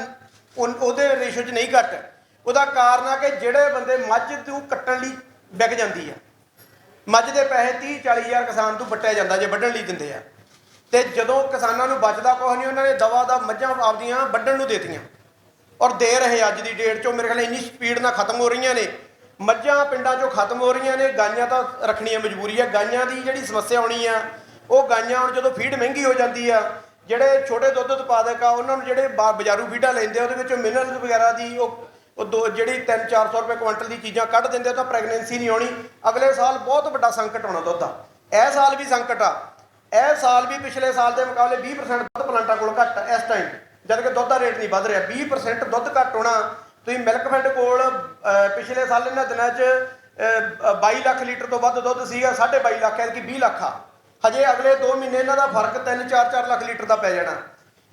ਉਹਦੇ ਰੇਸ਼ੋ 'ਚ ਨਹੀਂ ਘੱਟ। ਉਹਦਾ ਕਾਰਨ ਆ ਕਿ ਜਿਹੜੇ ਬੰਦੇ ਮੱਝ ਨੂੰ ਕੱਟਣ ਲਈ ਵਿਕ ਜਾਂਦੀ ਆ, ਮੱਝ ਦੇ ਪੈਸੇ 30-40 ਹਜ਼ਾਰ ਕਿਸਾਨ ਤੋਂ ਵੱਟਿਆ ਜਾਂਦਾ ਜੇ ਵੱਢਣ ਲਈ ਦਿੰਦੇ ਆ। ਤੇ ਜਦੋਂ ਕਿਸਾਨਾਂ ਨੂੰ ਬਚਦਾ ਕੁਛ ਨਹੀਂ, ਉਹਨਾਂ ਨੇ ਦਵਾ ਦਾ ਮੱਝਾਂ ਆਪਦੀਆਂ ਵੱਢਣ ਨੂੰ ਦੇਤੀਆਂ ਔਰ ਦੇ ਰਹੇ। ਅੱਜ ਦੀ ਡੇਟ 'ਚੋਂ ਮੇਰੇ ਖਿਆਲ ਇੰਨੀ ਸਪੀਡ ਨਾਲ ਖਤਮ ਹੋ ਰਹੀਆਂ ਨੇ ਮੱਝਾਂ, ਪਿੰਡਾਂ 'ਚੋਂ ਖਤਮ ਹੋ ਰਹੀਆਂ ਨੇ। ਗਾਈਆਂ ਤਾਂ ਰੱਖਣੀਆਂ ਮਜਬੂਰੀ ਆ। ਗਾਈਆਂ ਦੀ ਜਿਹੜੀ ਸਮੱਸਿਆ ਆਉਣੀ ਆ, ਉਹ ਗਾਈਆਂ ਹੁਣ ਜਦੋਂ ਫੀਡ ਮਹਿੰਗੀ ਹੋ ਜਾਂਦੀ ਆ, ਜਿਹੜੇ ਛੋਟੇ ਦੁੱਧ ਉਤਪਾਦਕ ਆ ਉਹਨਾਂ ਨੂੰ ਜਿਹੜੇ ਬਾਜ਼ਾਰੂ ਫੀਡਾਂ ਲੈਂਦੇ ਆ ਉਹਦੇ ਵਿੱਚੋਂ ਮਿਨਰਲ ਵਗੈਰਾ ਦੀ ਉਹ ਜਿਹੜੀ 300-400 ਰੁਪਏ ਕੁਆਂਟਲ ਦੀ ਚੀਜ਼ਾਂ ਕੱਢ ਦਿੰਦੇ ਆ, ਤਾਂ ਪ੍ਰੈਗਨੈਂਸੀ ਨਹੀਂ ਆਉਣੀ। ਅਗਲੇ ਸਾਲ ਬਹੁਤ ਵੱਡਾ ਸੰਕਟ ਆਉਣਾ ਦੁੱਧ ਦਾ। ਇਹ ਸਾਲ ਵੀ ਸੰਕਟ ਆ। ਇਹ ਸਾਲ ਵੀ ਪਿਛਲੇ ਸਾਲ ਦੇ ਮੁਕਾਬਲੇ 20% ਦੁੱਧ ਪਲਾਂਟਾਂ ਕੋਲ ਘੱਟ ਇਸ ਟਾਈਮ, ਜਦ ਕਿ ਦੁੱਧ ਦਾ ਰੇਟ ਨਹੀਂ ਵੱਧ ਰਿਹਾ। 20% ਦੁੱਧ ਘੱਟ ਹੋਣਾ। ਤੁਸੀਂ ਮਿਲਕਫੈਡ ਕੋਲ ਪਿਛਲੇ ਸਾਲ ਇਹਨਾਂ ਦਿਨਾਂ 'ਚ 22 ਲੱਖ ਲੀਟਰ ਤੋਂ ਵੱਧ ਦੁੱਧ ਸੀਗਾ, 22.5 ਲੱਖ ਐਤਕੀ 20 ਲੱਖ ਆ। ਹਜੇ ਅਗਲੇ 2 ਮਹੀਨੇ ਇਹਨਾਂ ਦਾ ਫਰਕ 3-4 ਲੱਖ ਲੀਟਰ ਦਾ ਪੈ ਜਾਣਾ।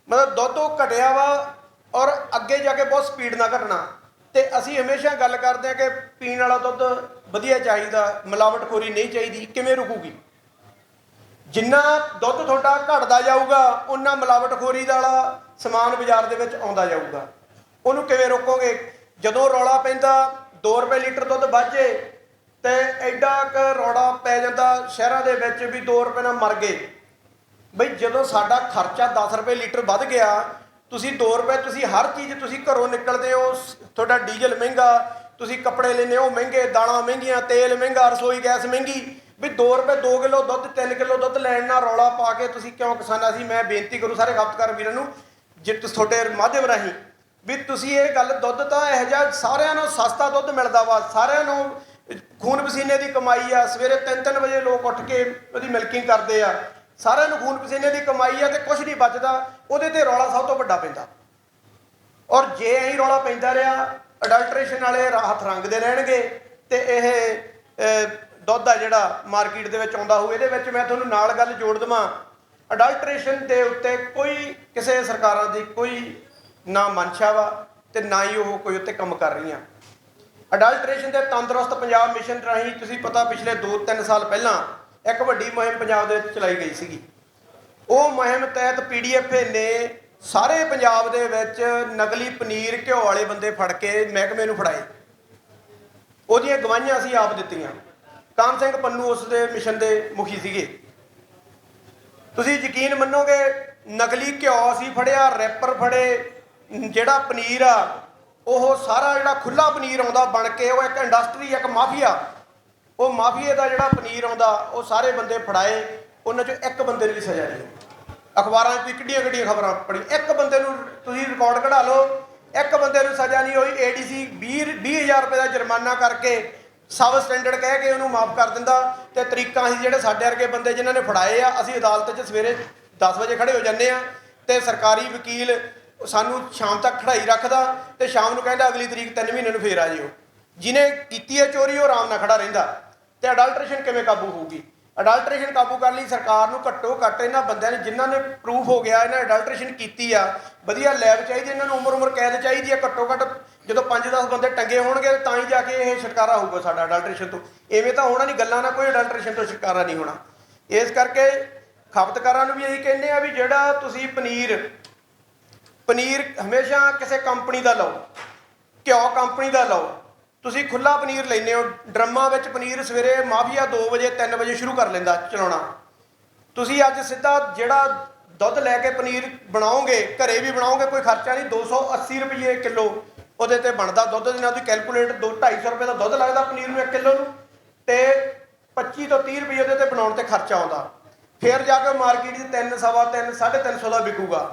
ਮਤਲਬ ਦੁੱਧ ਉਹ ਘਟਿਆ ਵਾ ਔਰ ਅੱਗੇ ਜਾ ਕੇ ਬਹੁਤ ਸਪੀਡ ਨਾਲ ਘਟਣਾ। ਤੇ ਅਸੀਂ ਹਮੇਸ਼ਾ ਗੱਲ ਕਰਦੇ ਹਾਂ ਕਿ ਪੀਣ ਵਾਲਾ ਦੁੱਧ ਵਧੀਆ ਚਾਹੀਦਾ, ਮਿਲਾਵਟਖੋਰੀ ਨਹੀਂ ਚਾਹੀਦੀ। ਕਿਵੇਂ ਰੁਕੂਗੀ? ਜਿੰਨਾ ਦੁੱਧ ਤੁਹਾਡਾ ਘਟਦਾ ਜਾਊਗਾ ਉਨਾ ਮਿਲਾਵਟਖੋਰੀ ਵਾਲਾ ਸਮਾਨ ਬਾਜ਼ਾਰ ਦੇ ਵਿੱਚ ਆਉਂਦਾ ਜਾਊਗਾ। ਉਹਨੂੰ ਕਿਵੇਂ ਰੋਕੋਗੇ? ਜਦੋਂ ਰੌਲਾ ਪੈਂਦਾ 2 ਰੁਪਏ ਲੀਟਰ ਦੁੱਧ ਵੱਧੇ ਤੇ ਐਡਾ ਕੁ ਰੌਲਾ ਪੈ ਜਾਂਦਾ ਸ਼ਹਿਰਾਂ ਦੇ ਵਿੱਚ ਵੀ 2 ਰੁਪਏ ਨਾਲ ਮਰ ਗਏ। ਬਈ ਜਦੋਂ ਸਾਡਾ ਖਰਚਾ 10 ਰੁਪਏ ਲੀਟਰ ਵੱਧ ਗਿਆ, ਤੁਸੀਂ 2 ਰੁਪਏ, ਤੁਸੀਂ ਹਰ ਚੀਜ਼, ਤੁਸੀਂ ਘਰੋਂ ਨਿਕਲਦੇ ਹੋ, ਤੁਹਾਡਾ ਡੀਜ਼ਲ ਮਹਿੰਗਾ, ਤੁਸੀਂ ਕੱਪੜੇ ਲੈਂਦੇ ਹੋ ਮਹਿੰਗੇ, ਦਾਲਾਂ ਮਹਿੰਗੀਆਂ, ਤੇਲ ਮਹਿੰਗਾ, ਰਸੋਈ ਗੈਸ ਮਹਿੰਗੀ। ਵੀ 2 ਰੁਪਏ 2 ਕਿਲੋ ਦੁੱਧ 3 ਕਿਲੋ ਦੁੱਧ ਲੈਣ ਨਾਲ ਰੌਲਾ ਪਾ ਕੇ ਤੁਸੀਂ ਕਿਉਂ ਕਿਸਾਨਾਂ? ਸੀ ਮੈਂ ਬੇਨਤੀ ਕਰੂ ਸਾਰੇ ਖਪਤਕਾਰ ਵੀਰਾਂ ਨੂੰ, ਜੇ ਤੁਹਾਡੇ ਮਾਧਿਅਮ ਰਾਹੀਂ ਵੀ ਤੁਸੀਂ ਇਹ ਗੱਲ, ਦੁੱਧ ਤਾਂ ਇਹੋ ਜਿਹਾ ਸਾਰਿਆਂ ਨੂੰ ਸਸਤਾ ਦੁੱਧ ਮਿਲਦਾ ਵਾ, ਸਾਰਿਆਂ ਨੂੰ ਖੂਨ ਪਸੀਨੇ ਦੀ ਕਮਾਈ ਆ। ਸਵੇਰੇ 3-3 ਵਜੇ ਲੋਕ ਉੱਠ ਕੇ ਉਹਦੀ ਮਿਲਕਿੰਗ ਕਰਦੇ ਆ। ਸਾਰਿਆਂ ਨੂੰ ਖੂਨ ਪਸੀਨੇ ਦੀ ਕਮਾਈ ਆ ਤੇ ਕੁਛ ਨਹੀਂ ਬਚਦਾ। ਉਹਦੇ ਤੇ ਰੌਲਾ ਸਭ ਤੋਂ ਵੱਡਾ ਪੈਂਦਾ। ਔਰ ਜੇ ਇਹੀ ਰੌਲਾ ਪੈਂਦਾ ਰਿਹਾ, ਅਡਲਟਰੇਸ਼ਨ ਵਾਲੇ ਹੱਥ ਰੰਗਦੇ ਰਹਿਣਗੇ ਤੇ ਇਹ ਦੁੱਧ ਆ ਜਿਹੜਾ ਮਾਰਕੀਟ ਦੇ ਵਿੱਚ ਆਉਂਦਾ ਹੋਊ। ਇਹਦੇ ਵਿੱਚ ਮੈਂ ਤੁਹਾਨੂੰ ਨਾਲ ਗੱਲ ਜੋੜ ਦੇਵਾਂ, ਅਡਲਟਰੇਸ਼ਨ ਦੇ ਉੱਤੇ ਕੋਈ ਕਿਸੇ ਸਰਕਾਰਾਂ ਦੀ ਕੋਈ ਨਾ ਮਨਸ਼ਾ ਵਾ ਤੇ ਨਾ ਹੀ ਉਹ ਕੋਈ ਉੱਤੇ ਕੰਮ ਕਰ ਰਹੀਆਂ। ਅਡਲਟਰੇਸ਼ਨ ਦੇ ਤੰਦਰੁਸਤ ਪੰਜਾਬ ਮਿਸ਼ਨ ਰਾਹੀਂ ਤੁਸੀਂ ਪਤਾ ਪਿਛਲੇ 2-3 ਸਾਲ ਪਹਿਲਾਂ ਇੱਕ ਵੱਡੀ ਮੁਹਿੰਮ ਪੰਜਾਬ ਦੇ ਵਿੱਚ ਚਲਾਈ ਗਈ ਸੀਗੀ। ਉਹ ਮੁਹਿੰਮ ਤਹਿਤ PDF ਨੇ ਸਾਰੇ ਪੰਜਾਬ ਦੇ ਵਿੱਚ ਨਕਲੀ ਪਨੀਰ ਘਿਓ ਵਾਲੇ ਬੰਦੇ ਫੜ ਕੇ ਮਹਿਕਮੇ ਨੂੰ ਫੜਾਏ। ਉਹਦੀਆਂ ਗਵਾਹੀਆਂ ਅਸੀਂ ਆਪ ਦਿੱਤੀਆਂ। ਕਾਨ ਸਿੰਘ ਪੰਨੂ ਉਸ ਦੇ ਮਿਸ਼ਨ ਦੇ ਮੁਖੀ ਸੀਗੇ। ਤੁਸੀਂ ਯਕੀਨ ਮੰਨੋਗੇ, ਨਕਲੀ ਘਿਓ ਅਸੀਂ ਫੜਿਆ, ਰੈਪਰ ਫੜੇ, ਜਿਹੜਾ ਪਨੀਰ ਆ ਉਹ ਸਾਰਾ ਜਿਹੜਾ ਖੁੱਲਾ ਪਨੀਰ ਆਉਂਦਾ ਬਣ ਕੇ, ਉਹ ਇੱਕ ਇੰਡਸਟਰੀ, ਇੱਕ ਮਾਫੀਆ, ਉਹ ਮਾਫੀਏ ਦਾ ਜਿਹੜਾ ਪਨੀਰ ਆਉਂਦਾ, ਉਹ ਸਾਰੇ ਬੰਦੇ ਫੜਾਏ। ਉਹਨਾਂ 'ਚੋਂ ਇੱਕ ਬੰਦੇ ਨੂੰ ਵੀ ਸਜ਼ਾ ਨਹੀਂ। ਅਖਬਾਰਾਂ 'ਚ ਕਿੱਡੀਆਂ ਖਬਰਾਂ ਪੜ੍ਹੀ, ਇੱਕ ਬੰਦੇ ਨੂੰ ਤੁਸੀਂ ਰਿਕਾਰਡ ਕਢਾ ਲਓ, ਇੱਕ ਬੰਦੇ ਨੂੰ ਸਜ਼ਾ ਨਹੀਂ ਹੋਈ। ADC 20,000 ਰੁਪਏ ਦਾ ਜੁਰਮਾਨਾ ਕਰਕੇ ਸਬ ਸਟੈਂਡਰਡ ਕਹਿ ਕੇ ਉਹਨੂੰ ਮਾਫ ਕਰ ਦਿੰਦਾ। ਤੇ ਤਰੀਕਾਂ ਅਸੀਂ ਜਿਹੜੇ ਸਾਡੇ ਵਰਗੇ ਬੰਦੇ ਜਿਨ੍ਹਾਂ ਨੇ ਫੜਾਏ ਆ, ਅਸੀਂ ਅਦਾਲਤ 'ਚ ਸਵੇਰੇ 10 ਵਜੇ ਖੜੇ ਹੋ ਜਾਂਦੇ ਆ ਤੇ ਸਰਕਾਰੀ ਵਕੀਲ ਸਾਨੂੰ ਸ਼ਾਮ ਤੱਕ ਖੜਾਈ ਰੱਖਦਾ ਤੇ ਸ਼ਾਮ ਨੂੰ ਕਹਿੰਦਾ ਅਗਲੀ ਤਰੀਕ 3 ਮਹੀਨੇ ਨੂੰ ਫੇਰ ਆ ਜਿਓ। ਜਿਹਨੇ ਕੀਤੀ ਹੈ ਚੋਰੀ ਉਹ ਆਰਾਮ ਨਾਲ ਖੜਾ ਰਹਿੰਦਾ। ਤੇ ਅਡਲਟਰੇਸ਼ਨ ਕਿਵੇਂ ਕਾਬੂ ਹੋਊਗੀ? ਅਡਲਟਰੇਸ਼ਨ ਕਾਬੂ ਕਰਨ ਲਈ ਸਰਕਾਰ ਨੂੰ ਘੱਟੋ ਘੱਟ ਇਹਨਾਂ ਬੰਦਿਆਂ ਨੇ ਜਿਨ੍ਹਾਂ ਨੇ ਪ੍ਰੂਫ ਹੋ ਗਿਆ ਇਹਨਾਂ ਅਡਲਟਰੇਸ਼ਨ ਕੀਤੀ ਆ, ਵਧੀਆ ਲੈਬ ਚਾਹੀਦੀ, ਇਹਨਾਂ ਨੂੰ ਉਮਰ ਕੈਦ ਚਾਹੀਦੀ ਹੈ। ਘੱਟੋ ਘੱਟ ਜਦੋਂ 5-10 ਬੰਦੇ ਟੰਗੇ ਹੋਣਗੇ ਤਾਂ ਹੀ ਜਾ ਕੇ ਇਹ ਛੁਟਕਾਰਾ ਹੋਊਗਾ ਸਾਡਾ ਅਡਲਟ੍ਰੇਸ਼ਨ ਤੋਂ। ਇਵੇਂ ਤਾਂ ਹੋਣਾ ਨਹੀਂ, ਗੱਲਾਂ ਨਾਲ ਕੋਈ ਅਡਲਟ੍ਰੇਸ਼ਨ ਤੋਂ ਛੁਟਕਾਰਾ ਨਹੀਂ ਹੋਣਾ। ਇਸ ਕਰਕੇ ਖਪਤਕਾਰਾਂ ਨੂੰ ਵੀ ਇਹੀ ਕਹਿੰਦੇ ਆ ਵੀ ਜਿਹੜਾ ਤੁਸੀਂ ਪਨੀਰ ਹਮੇਸ਼ਾ ਕਿਸੇ ਕੰਪਨੀ ਦਾ ਲਓ, ਘਿਓ ਕੰਪਨੀ ਦਾ ਲਓ। ਤੁਸੀਂ ਖੁੱਲਾ ਪਨੀਰ ਲੈਂਦੇ ਹੋ ਡਰਮਾਂ ਵਿੱਚ, ਪਨੀਰ ਸਵੇਰੇ ਮਾਫੀਆ 2 ਵਜੇ 3 ਵਜੇ ਸ਼ੁਰੂ ਕਰ ਲੈਂਦਾ ਚਲਾਉਣਾ। ਤੁਸੀਂ ਅੱਜ ਸਿੱਧਾ ਜਿਹੜਾ ਦੁੱਧ ਲੈ ਕੇ ਪਨੀਰ ਬਣਾਓਗੇ, ਘਰੇ ਵੀ ਬਣਾਓਗੇ, ਕੋਈ ਖਰਚਾ ਨਹੀਂ, 280 ਰੁਪਏ ਕਿਲੋ ਉਹਦੇ ਤੇ ਬਣਦਾ ਦੁੱਧ ਦੇ ਨਾਲ। ਤੁਸੀਂ ਕੈਲਕੂਲੇਟ 200-250 ਰੁਪਏ ਦਾ ਦੁੱਧ ਲੱਗਦਾ ਪਨੀਰ ਨੂੰ 1 ਕਿਲੋ ਨੂੰ, ਤੇ 25 ਤੋਂ 30 ਰੁਪਏ ਉਹਦੇ ਤੇ ਬਣਾਉਣ ਤੇ ਖਰਚਾ ਆਉਂਦਾ। ਫਿਰ ਜਾ ਕੇ ਮਾਰਕੀਟ 'ਚ 3, ਸਵਾ 3, 350 ਦਾ ਵਿਕੂਗਾ।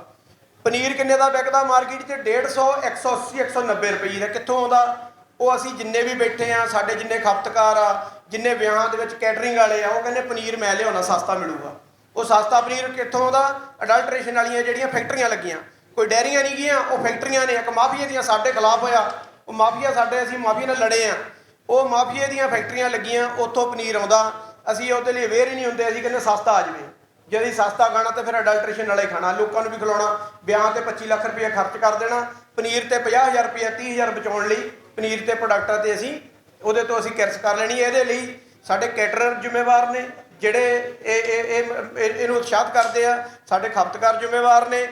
ਪਨੀਰ ਕਿੰਨੇ ਦਾ ਵਿਕਦਾ ਮਾਰਕੀਟ 'ਚ? 150, 180, 190 ਰੁਪਏ ਦਾ। ਕਿੱਥੋਂ ਆਉਂਦਾ? ਉਹ ਅਸੀਂ ਜਿੰਨੇ ਵੀ ਬੈਠੇ ਆ, ਸਾਡੇ ਜਿੰਨੇ ਖਪਤਕਾਰ ਆ, ਜਿੰਨੇ ਵਿਆਹਾਂ ਦੇ ਵਿੱਚ ਕੈਟਰਿੰਗ ਵਾਲੇ ਆ, ਉਹ ਕਹਿੰਦੇ ਪਨੀਰ ਮੈਂ ਲਿਆਉਣਾ, ਸਸਤਾ ਮਿਲੂਗਾ। ਉਹ ਸਸਤਾ ਪਨੀਰ ਕਿੱਥੋਂ ਆਉਂਦਾ? ਅਡਲਟ੍ਰੇਸ਼ਨ ਵਾਲੀਆਂ ਜਿਹੜੀਆਂ ਫੈਕਟਰੀਆਂ ਲੱਗੀਆਂ, ਕੋਈ ਡੈਰੀਆਂ ਨਹੀਂ ਗਈਆਂ, ਉਹ ਫੈਕਟਰੀਆਂ ਨੇ। ਇੱਕ ਮਾਫੀਆ ਦੀਆਂ ਸਾਡੇ ਖਿਲਾਫ ਹੋਇਆ, ਉਹ ਮਾਫੀਆ ਸਾਡੇ, ਅਸੀਂ ਮਾਫੀਆ ਨਾਲ ਲੜੇ ਆ, ਉਹ ਮਾਫੀਆ ਦੀਆਂ ਫੈਕਟਰੀਆਂ ਲੱਗੀਆਂ, ਉੱਥੋਂ ਪਨੀਰ ਆਉਂਦਾ। ਅਸੀਂ ਉਹਦੇ ਲਈ ਅਵੇਅਰ ਹੀ ਨਹੀਂ ਹੁੰਦੇ, ਅਸੀਂ ਕਹਿੰਦੇ ਸਸਤਾ ਆ ਜਾਵੇ। ਜੇ ਅਸੀਂ ਸਸਤਾ ਖਾਣਾ ਤਾਂ ਫਿਰ ਅਡਲਟ੍ਰੇਸ਼ਨ ਵਾਲੇ ਖਾਣਾ, ਲੋਕਾਂ ਨੂੰ ਵੀ ਖਿਲਾਉਣਾ। ਵਿਆਹ ਤੇ 25 ਲੱਖ ਰੁਪਏ ਖਰਚ ਕਰ ਦੇਣਾ, ਪਨੀਰ ਤੇ 50,000 ਰੁਪਏ 30,000 ਬਚਾਉਣ ਲਈ ਪਨੀਰ ਤੇ ਪ੍ਰੋਡਕਟਾਂ ਤੇ ਅਸੀਂ ਉਹਦੇ ਤੋਂ ਅਸੀਂ ਕਿਰਸ ਕਰ ਲੈਣੀ। ਇਹਦੇ ਲਈ ਸਾਡੇ ਕੈਟਰਰ ਜ਼ਿੰਮੇਵਾਰ ਨੇ, ਜਿਹੜੇ ਇਹਨੂੰ ਉਤਸ਼ਾਹਿਤ ਕਰਦੇ ਆ, ਸਾਡੇ ਖਪਤਕਾਰ ਜ਼ਿੰਮੇਵਾਰ ਨੇ।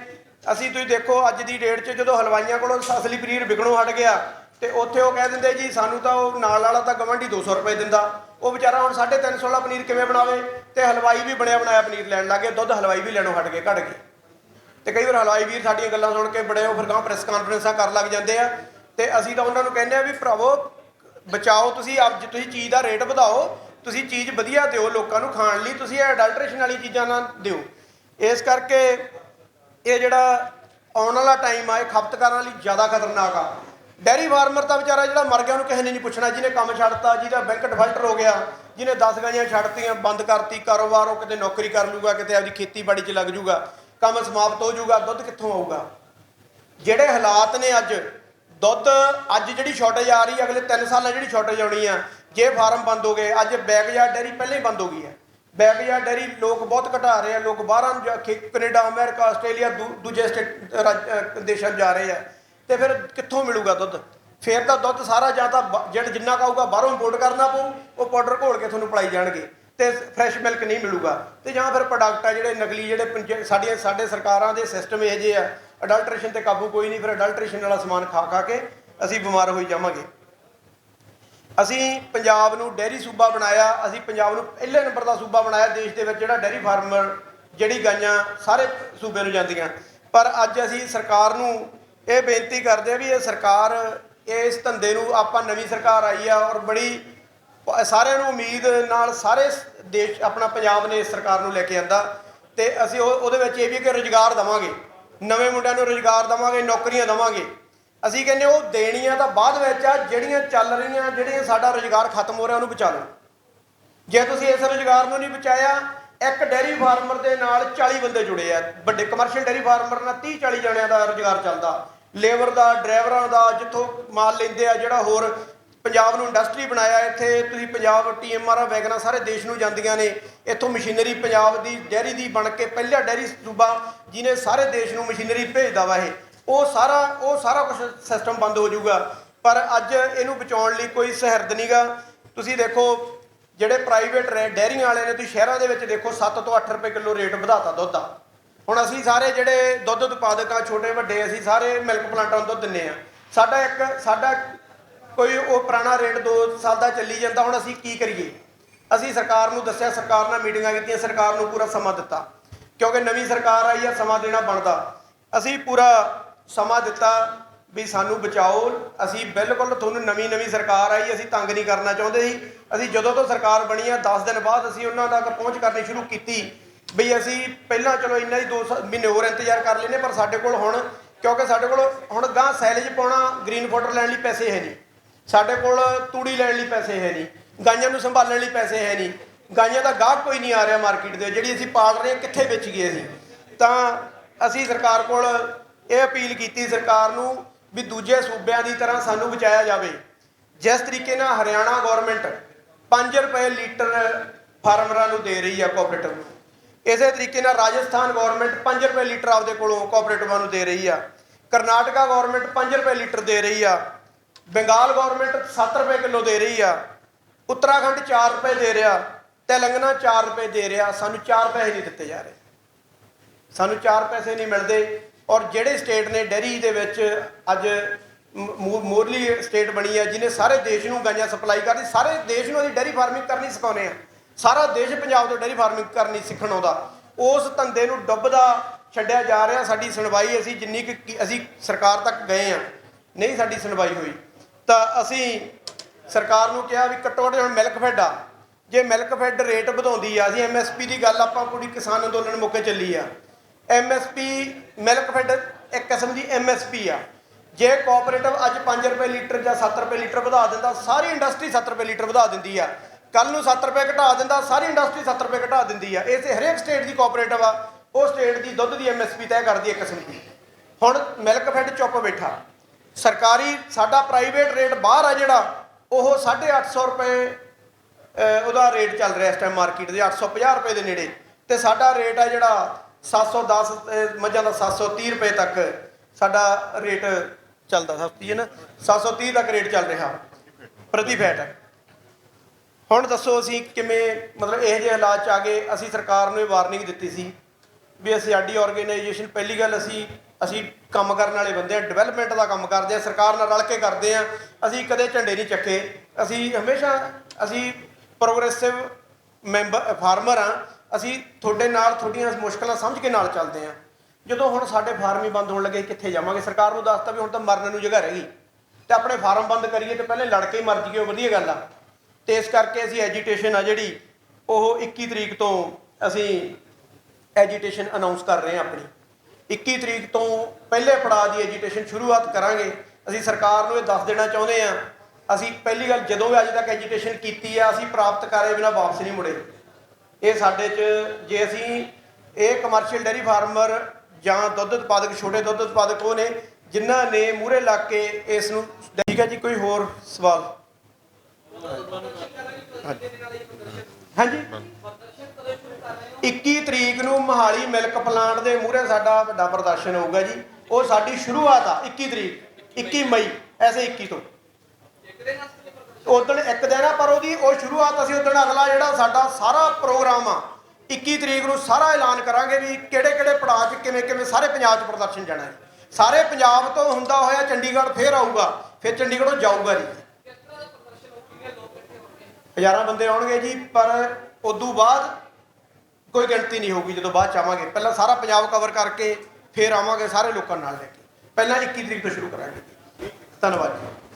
ਅਸੀਂ ਤੁਸੀਂ ਦੇਖੋ ਅੱਜ ਦੀ ਡੇਟ 'ਚ ਜਦੋਂ ਹਲਵਾਈਆਂ ਕੋਲੋਂ ਅਸਲੀ ਪਨੀਰ ਵਿਕਣੋਂ ਹਟ ਗਿਆ, ਤੇ ਉੱਥੇ ਉਹ ਕਹਿ ਦਿੰਦੇ ਜੀ ਸਾਨੂੰ ਤਾਂ ਉਹ ਨਾਲ ਵਾਲਾ ਤਾਂ ਗਵਾਂਢੀ 200 ਰੁਪਏ ਦਿੰਦਾ। ਉਹ ਵਿਚਾਰਾ ਹੁਣ 350 ਵਾਲਾ ਪਨੀਰ ਕਿਵੇਂ ਬਣਾਵੇ? ਤੇ ਹਲਵਾਈ ਵੀ ਬਣਿਆ ਬਣਾਇਆ ਪਨੀਰ ਲੈਣ ਲੱਗ ਗਏ, ਦੁੱਧ ਹਲਵਾਈ ਵੀ ਲੈਣੋਂ ਘਟ ਗਏ। ਤੇ ਕਈ ਵਾਰ ਹਲਵਾਈ ਵੀਰ ਸਾਡੀਆਂ ਗੱਲਾਂ ਸੁਣ ਕੇ ਬੜੇ ਉਹ ਫਿਰ ਗਾਂ ਪ੍ਰੈਸ ਕਾਨਫਰੰਸਾਂ ਕਰਨ ਲੱਗ ਜਾਂਦੇ ਆ। ਤੇ ਅਸੀਂ ਤਾਂ ਉਹਨਾਂ ਨੂੰ ਕਹਿੰਦੇ ਆ ਵੀ ਭਰਾਵੋ ਬਚਾਓ, ਤੁਸੀਂ ਤੁਸੀਂ ਚੀਜ਼ ਦਾ ਰੇਟ ਵਧਾਓ, ਤੁਸੀਂ ਚੀਜ਼ ਵਧੀਆ ਦਿਓ ਲੋਕਾਂ ਨੂੰ ਖਾਣ ਲਈ, ਤੁਸੀਂ ਇਹ ਅਡਲਟ੍ਰੇਸ਼ਨ ਵਾਲੀ ਚੀਜ਼ਾਂ ਨਾ ਦਿਓ। ਇਸ ਕਰਕੇ ਇਹ ਜਿਹੜਾ ਆਉਣ ਵਾਲਾ ਟਾਈਮ ਆ, ਇਹ ਖਪਤਕਾਰਾਂ ਲਈ ਜ਼ਿਆਦਾ ਖਤਰਨਾਕ ਆ। ਡੈਰੀ ਫਾਰਮਰ ਤਾਂ ਵਿਚਾਰਾ ਜਿਹੜਾ ਮਰ ਗਿਆ ਉਹਨੂੰ ਕਿਸੇ ਨੇ ਨਹੀਂ ਪੁੱਛਣਾ, ਜਿਹਨੇ ਕੰਮ ਛੱਡਤਾ, ਜਿਹਦਾ ਬੈਂਕ ਡਿਫਾਲਟਰ ਹੋ ਗਿਆ, ਜਿਹਨੇ 10 ਗਾਈਆਂ ਛੱਡਤੀਆਂ, ਬੰਦ ਕਰਤੀ ਕਾਰੋਬਾਰ, ਉਹ ਕਿਤੇ ਨੌਕਰੀ ਕਰ ਲੂਗਾ, ਕਿਤੇ ਆਪਦੀ ਖੇਤੀਬਾੜੀ 'ਚ ਲੱਗ ਜੂਗਾ, ਕੰਮ ਸਮਾਪਤ ਹੋ ਜੂਗਾ। ਦੁੱਧ ਕਿੱਥੋਂ ਆਊਗਾ? ਜਿਹੜੇ ਹਾਲਾਤ ਨੇ ਅੱਜ ਦੁੱਧ, ਅੱਜ ਜਿਹੜੀ ਸ਼ਾਰਟੇਜ ਆ ਰਹੀ ਹੈ, ਅਗਲੇ 3 ਸਾਲਾਂ ਜਿਹੜੀ ਸ਼ਾਰਟੇਜ ਆਉਣੀ ਆ, ਜੇ ਫਾਰਮ ਬੰਦ ਹੋ ਗਏ। ਅੱਜ ਬੈਕਯਾਰਡ ਡੈਰੀ ਪਹਿਲਾਂ ਹੀ ਬੰਦ ਹੋ ਗਈ ਹੈ। ਬੈਕਯਾਰਡ ਡੈਰੀ ਲੋਕ ਬਹੁਤ ਘਟਾ ਰਹੇ ਆ, ਲੋਕ ਬਾਹਰਾਂ ਨੂੰ ਕੈਨੇਡਾ, ਅਮਰੀਕਾ, ਆਸਟ੍ਰੇਲੀਆ, ਦੂਜੇ ਦੇਸ਼ਾਂ 'ਚ ਜਾ ਰਹੇ ਆ। ਤੇ ਫਿਰ ਕਿੱਥੋਂ ਮਿਲੂਗਾ ਦੁੱਧ? ਫਿਰ ਤਾਂ ਦੁੱਧ ਸਾਰਾ ਜਾਂ ਤਾਂ ਜਿਹੜਾ ਜਿੰਨਾ ਕਾਊਗਾ ਬਾਹਰੋਂ ਇੰਪੋਰਟ ਕਰਨਾ ਪਊ, ਉਹ ਪਾਊਡਰ ਘੋਲ ਕੇ ਤੁਹਾਨੂੰ ਪਿਲਾਈ ਜਾਣਗੇ, ਤੇ ਫਰੈਸ਼ ਮਿਲਕ ਨਹੀਂ ਮਿਲੂਗਾ। ਤੇ ਜਾਂ ਫਿਰ ਪ੍ਰੋਡਕਟ ਆ ਜਿਹੜੇ ਨਕਲੀ, ਜਿਹੜੇ ਸਾਡੇ ਸਰਕਾਰਾਂ ਦੇ ਸਿਸਟਮ ਇਹੋ ਜਿਹੇ ਆ, ਅਡਲਟ੍ਰੇਸ਼ਨ ਤੇ ਕਾਬੂ ਕੋਈ ਨਹੀਂ। ਫਿਰ ਅਡਲਟ੍ਰੇਸ਼ਨ ਵਾਲਾ ਸਮਾਨ ਖਾ ਕੇ ਅਸੀਂ ਬਿਮਾਰ ਹੋਈ ਜਾਵਾਂਗੇ। ਅਸੀਂ ਪੰਜਾਬ ਨੂੰ ਡੇਅਰੀ ਸੂਬਾ ਬਣਾਇਆ, ਅਸੀਂ ਪੰਜਾਬ ਨੂੰ ਪਹਿਲੇ ਨੰਬਰ ਦਾ ਸੂਬਾ ਬਣਾਇਆ ਦੇਸ਼ ਦੇ ਵਿੱਚ ਜਿਹੜਾ ਡੇਅਰੀ ਫਾਰਮਰ, ਜਿਹੜੀ ਗਾਈਆਂ ਸਾਰੇ ਸੂਬੇ ਨੂੰ ਜਾਂਦੀਆਂ। ਪਰ ਅੱਜ ਅਸੀਂ ਸਰਕਾਰ ਨੂੰ ਇਹ ਬੇਨਤੀ ਕਰਦੇ ਆ ਵੀ ਇਹ ਸਰਕਾਰ, ਇਸ ਧੰਦੇ ਨੂੰ ਆਪਾਂ, ਨਵੀਂ ਸਰਕਾਰ ਆਈ ਆ ਔਰ ਬੜੀ ਸਾਰਿਆਂ ਨੂੰ ਉਮੀਦ ਨਾਲ ਸਾਰੇ ਦੇਸ਼, ਆਪਣਾ ਪੰਜਾਬ ਨੇ ਇਸ ਸਰਕਾਰ ਨੂੰ ਲੈ ਕੇ ਆਂਦਾ। ਤੇ ਅਸੀਂ ਉਹਦੇ ਵਿੱਚ ਇਹ ਵੀ ਕਿ ਰੁਜ਼ਗਾਰ ਦੇਵਾਂਗੇ, ਨਵੇਂ ਮੁੰਡਿਆਂ ਨੂੰ ਰੁਜ਼ਗਾਰ ਦੇਵਾਂਗੇ, ਨੌਕਰੀਆਂ ਦੇਵਾਂਗੇ। ਅਸੀਂ ਕਹਿੰਦੇ ਉਹ ਦੇਣੀਆਂ ਤਾਂ ਬਾਅਦ ਵਿੱਚ ਆ, ਜਿਹੜੀਆਂ ਚੱਲ ਰਹੀਆਂ, ਜਿਹੜੀਆਂ ਸਾਡਾ ਰੁਜ਼ਗਾਰ ਖਤਮ ਹੋ ਰਿਹਾ ਉਹਨੂੰ ਬਚਾ ਲਓ। ਜੇ ਤੁਸੀਂ ਇਸ ਰੁਜ਼ਗਾਰ ਨੂੰ ਨਹੀਂ ਬਚਾਇਆ, ਇੱਕ ਡੇਅਰੀ ਫਾਰਮਰ ਦੇ ਨਾਲ 40 ਬੰਦੇ ਜੁੜੇ ਆ, ਵੱਡੇ ਕਮਰਸ਼ੀਅਲ ਡੇਅਰੀ ਫਾਰਮਰ ਨਾਲ 30-40 ਜਣਿਆਂ ਦਾ ਰੁਜ਼ਗਾਰ ਚੱਲਦਾ, ਲੇਬਰ ਦਾ, ਡਰਾਈਵਰਾਂ ਦਾ, ਜਿੱਥੋਂ ਮਾਲ ਲੈਂਦੇ ਆ, ਜਿਹੜਾ ਹੋਰ ਪੰਜਾਬ ਨੂੰ ਇੰਡਸਟਰੀ ਬਣਾਇਆ। ਇੱਥੇ ਤੁਸੀਂ ਪੰਜਾਬ TMR ਵੈਗਨਾਂ ਸਾਰੇ ਦੇਸ਼ ਨੂੰ ਜਾਂਦੀਆਂ ਨੇ, ਇੱਥੋਂ ਮਸ਼ੀਨਰੀ ਪੰਜਾਬ ਦੀ ਡੇਅਰੀ ਦੀ ਬਣ ਕੇ ਪਹਿਲਾ ਡੇਅਰੀ ਸੂਬਾ ਜਿਹਨੇ ਸਾਰੇ ਦੇਸ਼ ਨੂੰ ਮਸ਼ੀਨਰੀ ਭੇਜਦਾ ਵਾ। ਉਹ ਸਾਰਾ ਕੁਝ ਸਿਸਟਮ ਬੰਦ ਹੋ ਜਾਊਗਾ। ਪਰ ਅੱਜ ਇਹਨੂੰ ਬਚਾਉਣ ਲਈ ਕੋਈ ਸਹਿਰਦ ਨਹੀਂਗਾ। ਤੁਸੀਂ ਦੇਖੋ ਜਿਹੜੇ ਪ੍ਰਾਈਵੇਟ ਡੇਅਰੀਆਂ ਵਾਲੇ ਨੇ, ਤੁਸੀਂ ਸ਼ਹਿਰਾਂ ਦੇ ਵਿੱਚ ਦੇਖੋ 7 ਤੋਂ 8 ਰੁਪਏ ਕਿਲੋ ਰੇਟ ਵਧਾਤਾ ਦੁੱਧ ਦਾ। ਹੁਣ ਅਸੀਂ ਸਾਰੇ ਜਿਹੜੇ ਦੁੱਧ ਉਤਪਾਦਕ ਆ, ਛੋਟੇ ਵੱਡੇ, ਅਸੀਂ ਸਾਰੇ ਮਿਲਕ ਪਲਾਂਟਾਂ ਨੂੰ ਦੁੱਧ ਦਿੰਦੇ ਆ। ਸਾਡਾ ਕੋਈ ਉਹ ਪੁਰਾਣਾ ਰੇਟ 2 ਸਾਲ ਦਾ ਚੱਲੀ ਜਾਂਦਾ। ਹੁਣ ਅਸੀਂ ਕੀ ਕਰੀਏ? ਅਸੀਂ ਸਰਕਾਰ ਨੂੰ ਦੱਸਿਆ, ਸਰਕਾਰ ਨਾਲ ਮੀਟਿੰਗਾਂ ਕੀਤੀਆਂ, ਸਰਕਾਰ ਨੂੰ ਪੂਰਾ ਸਮਾਂ ਦਿੱਤਾ, ਕਿਉਂਕਿ ਨਵੀਂ ਸਰਕਾਰ ਆਈ ਆ, ਸਮਾਂ ਦੇਣਾ ਬਣਦਾ। ਅਸੀਂ ਪੂਰਾ ਸਮਾਂ ਦਿੱਤਾ ਵੀ ਸਾਨੂੰ ਬਚਾਓ। ਅਸੀਂ ਬਿਲਕੁਲ ਤੁਹਾਨੂੰ, ਨਵੀਂ ਸਰਕਾਰ ਆਈ, ਅਸੀਂ ਤੰਗ ਨਹੀਂ ਕਰਨਾ ਚਾਹੁੰਦੇ ਸੀ। ਅਸੀਂ ਜਦੋਂ ਤੋਂ ਸਰਕਾਰ ਬਣੀ ਆ 10 ਦਿਨ ਬਾਅਦ ਅਸੀਂ ਉਹਨਾਂ ਤੱਕ ਪਹੁੰਚ ਕਰਨੀ ਸ਼ੁਰੂ ਕੀਤੀ ਵੀ ਅਸੀਂ ਪਹਿਲਾਂ ਚਲੋ ਇੰਨਾ ਹੀ 2 ਮਹੀਨੇ ਹੋਰ ਇੰਤਜ਼ਾਰ ਕਰ ਲੈਂਦੇ, ਪਰ ਸਾਡੇ ਕੋਲ ਹੁਣ, ਕਿਉਂਕਿ ਸਾਡੇ ਕੋਲ ਹੁਣ ਗਾਂ ਸੈਲੇਜ ਪਾਉਣਾ, ਗ੍ਰੀਨ ਫੋਡਰ ਲੈਣ ਲਈ ਪੈਸੇ ਹੈ ਨਹੀਂ, ਸਾਡੇ ਕੋਲ ਤੂੜੀ ਲੈਣ ਲਈ ਪੈਸੇ ਹੈ ਨਹੀਂ, ਗਾਈਆਂ ਨੂੰ ਸੰਭਾਲਣ ਲਈ ਪੈਸੇ ਹੈ ਨਹੀਂ, ਗਾਈਆਂ ਦਾ ਗਾਹਕ ਕੋਈ ਨਹੀਂ ਆ ਰਿਹਾ ਮਾਰਕੀਟ ਦੇ, ਜਿਹੜੀ ਅਸੀਂ ਪਾਲ ਰਹੇ ਹਾਂ ਕਿੱਥੇ ਵੇਚ ਗਏ ਅਸੀਂ। ਤਾਂ ਅਸੀਂ ਸਰਕਾਰ ਕੋਲ ਇਹ ਅਪੀਲ ਕੀਤੀ ਸਰਕਾਰ ਨੂੰ ਵੀ ਦੂਜੇ ਸੂਬਿਆਂ ਦੀ ਤਰ੍ਹਾਂ ਸਾਨੂੰ ਬਚਾਇਆ ਜਾਵੇ। ਜਿਸ ਤਰੀਕੇ ਨਾਲ ਹਰਿਆਣਾ ਗੌਰਮੈਂਟ 5 ਰੁਪਏ ਲੀਟਰ ਫਾਰਮਰਾਂ ਨੂੰ ਦੇ ਰਹੀ ਆ ਕੋਆਪਰੇਟਿਵ ਨੂੰ, ਇਸੇ ਤਰੀਕੇ ਨਾਲ ਰਾਜਸਥਾਨ ਗੌਰਮੈਂਟ 5 ਰੁਪਏ ਲੀਟਰ ਆਪਦੇ ਕੋਲੋਂ ਕੋਆਪਰੇਟਿਵਾਂ ਨੂੰ ਦੇ ਰਹੀ ਆ, ਕਰਨਾਟਕਾ ਗੌਰਮੈਂਟ 5 ਰੁਪਏ ਲੀਟਰ ਦੇ ਰਹੀ ਆ, ਬੰਗਾਲ ਗੌਰਮੈਂਟ 7 ਰੁਪਏ ਕਿਲੋ ਦੇ ਰਹੀ ਆ, ਉੱਤਰਾਖੰਡ 4 ਰੁਪਏ ਦੇ ਰਿਹਾ, तेलंगाना 4 रुपए दे रहा, सानू 4 पैसे नहीं दिते जा रहे, सानू 4 पैसे नहीं मिलते। और जेडे स्टेट ने डेयरी दे विच अज मोरली स्टेट बनी है जिन्हें सारे देश में गाइयां सप्लाई करनी, सारे देश में डेयरी फार्मिंग करनी सिखाने हैं, सारा देश पंजाब तो डेयरी फार्मिंग करनी सीखण आउंदा, उस धंधे नूं डुबदा छड्डिया जा रहा। साडी सुनवाई असीं जिन्नी कि असीं सरकार तक गए हैं, नहीं साडी सुनवाई हुई तो असीं सरकार नूं कहा भी घट्टो घट्ट हुण मिल्क फैड आ, जे मिल्क फैड रेट वधाउंदी आ, असीं MSP की गल आपां पूरी किसान अंदोलन मौके चली आ, MSP मिल्क फैड एक किस्म की MSP आ। जे कोऑपरेटिव अज 5 रुपए लीटर या 7 रुपए लीटर वधा दिंदा, सारी इंडस्ट्री 7 रुपए लीटर वधा दिंदी आ, कल नूं 7 रुपए घटा दिंदा, सारी इंडस्ट्री 7 रुपए घटा दिंदी आ। इस हरेक स्टेट की कोऑपरेटिव आ, वो स्टेट की दुध की MSP तय करदी है किस्म की। हुण मिल्क फैड चुप बैठा, सरकारी साडा प्राइवेट रेट बाहर आ जिहड़ा वो 850 रुपए ਉਹਦਾ रेट चल रहा इस टाइम मार्केट के 850 रुपए के नेड़े, तो साडा रेट है जिहड़ा 710 मझां का 730 रुपए तक साडा रेट चलता, सस्ती है ना, 730 तक रेट चल रहा प्रति फैट। हुण दसो असीं किवें मतलब इहो ਜਿਹੇ हालात च आ गए। असीं सरकार नूं वार्निंग दित्ती सी भी साडी ऑर्गेनाइजेशन पहली गल असीं काम करने वाले बंदे हैं, डिवेलपमेंट का काम करते हैं, सरकार नाल रल के करते हैं, असीं कदे झंडे नहीं चक्के, असीं हमेशा असीं प्रोग्रेसिव मैंबर फार्मर हाँ, असीं तुहाडे नाल तुहाडीआं मुश्किलां समझ के नाल चलते हैं। जदों हुण साडे फार्म ही बंद होण लगे कित्थे जावांगे, सरकार नूं दसता भी हुण तां मरन नूं जगह रह गई ते अपने फार्म बंद करिए तो पहले लड़ के ही मर जाइए, वधिया गल आ। ते इस करके असीं एजीटेशन आ जिहड़ी ओह 21 तरीक तो असीं एजीटेशन अनाउंस कर रहे हैं अपनी। 21 तरीक तो पहले पड़ाव की एजीटेशन शुरुआत करांगे। असीं सरकार नूं इह दस देना चाहुंदे हां, असीं पहली गल जदों भी अज तक एजीटेशन की है असीं प्राप्त करे बिना वापस नहीं मुड़े। ये साडे च जे असीं ये कमर्शियल डेयरी फार्मर जां दुध उत्पादक छोटे दुध उत्पादक वो ने जिन्हां ने मूहरे लग के इस नूं। ठीक है जी, कोई होर सवाल? हाँ जी, 21 तरीक नूं मोहाली मिल्क प्लांट के मूहरे साडा वड्डा प्रदर्शन होगा जी। वो साडी शुरुआत आ 21 तरीक, 21 मई ऐसे 21 तो उदण एक दिन आ, पर वो शुरुआत असीं उदण अगला जिहड़ा साडा सारा प्रोग्राम आ 21 तरीक नूं सारा ऐलान करांगे भी किहड़े पड़ाव च किवें किवें सारे पंजाब च प्रदर्शन जाना है। सारे पंजाब तो हुंदा होया चंडीगढ़ फिर आऊगा, फिर चंडीगढ़ों जाऊगा जी, हज़ारां बंदे आउणगे जी, पर उदों बाद कोई गिणती नहीं होगी। जो बाद चाहांगे पहला सारा पंजाब कवर करके फिर आवांगे सारे लोगों नाल लैके, पहला 21 तरीक तो शुरू करांगे। धन्यवाद जी।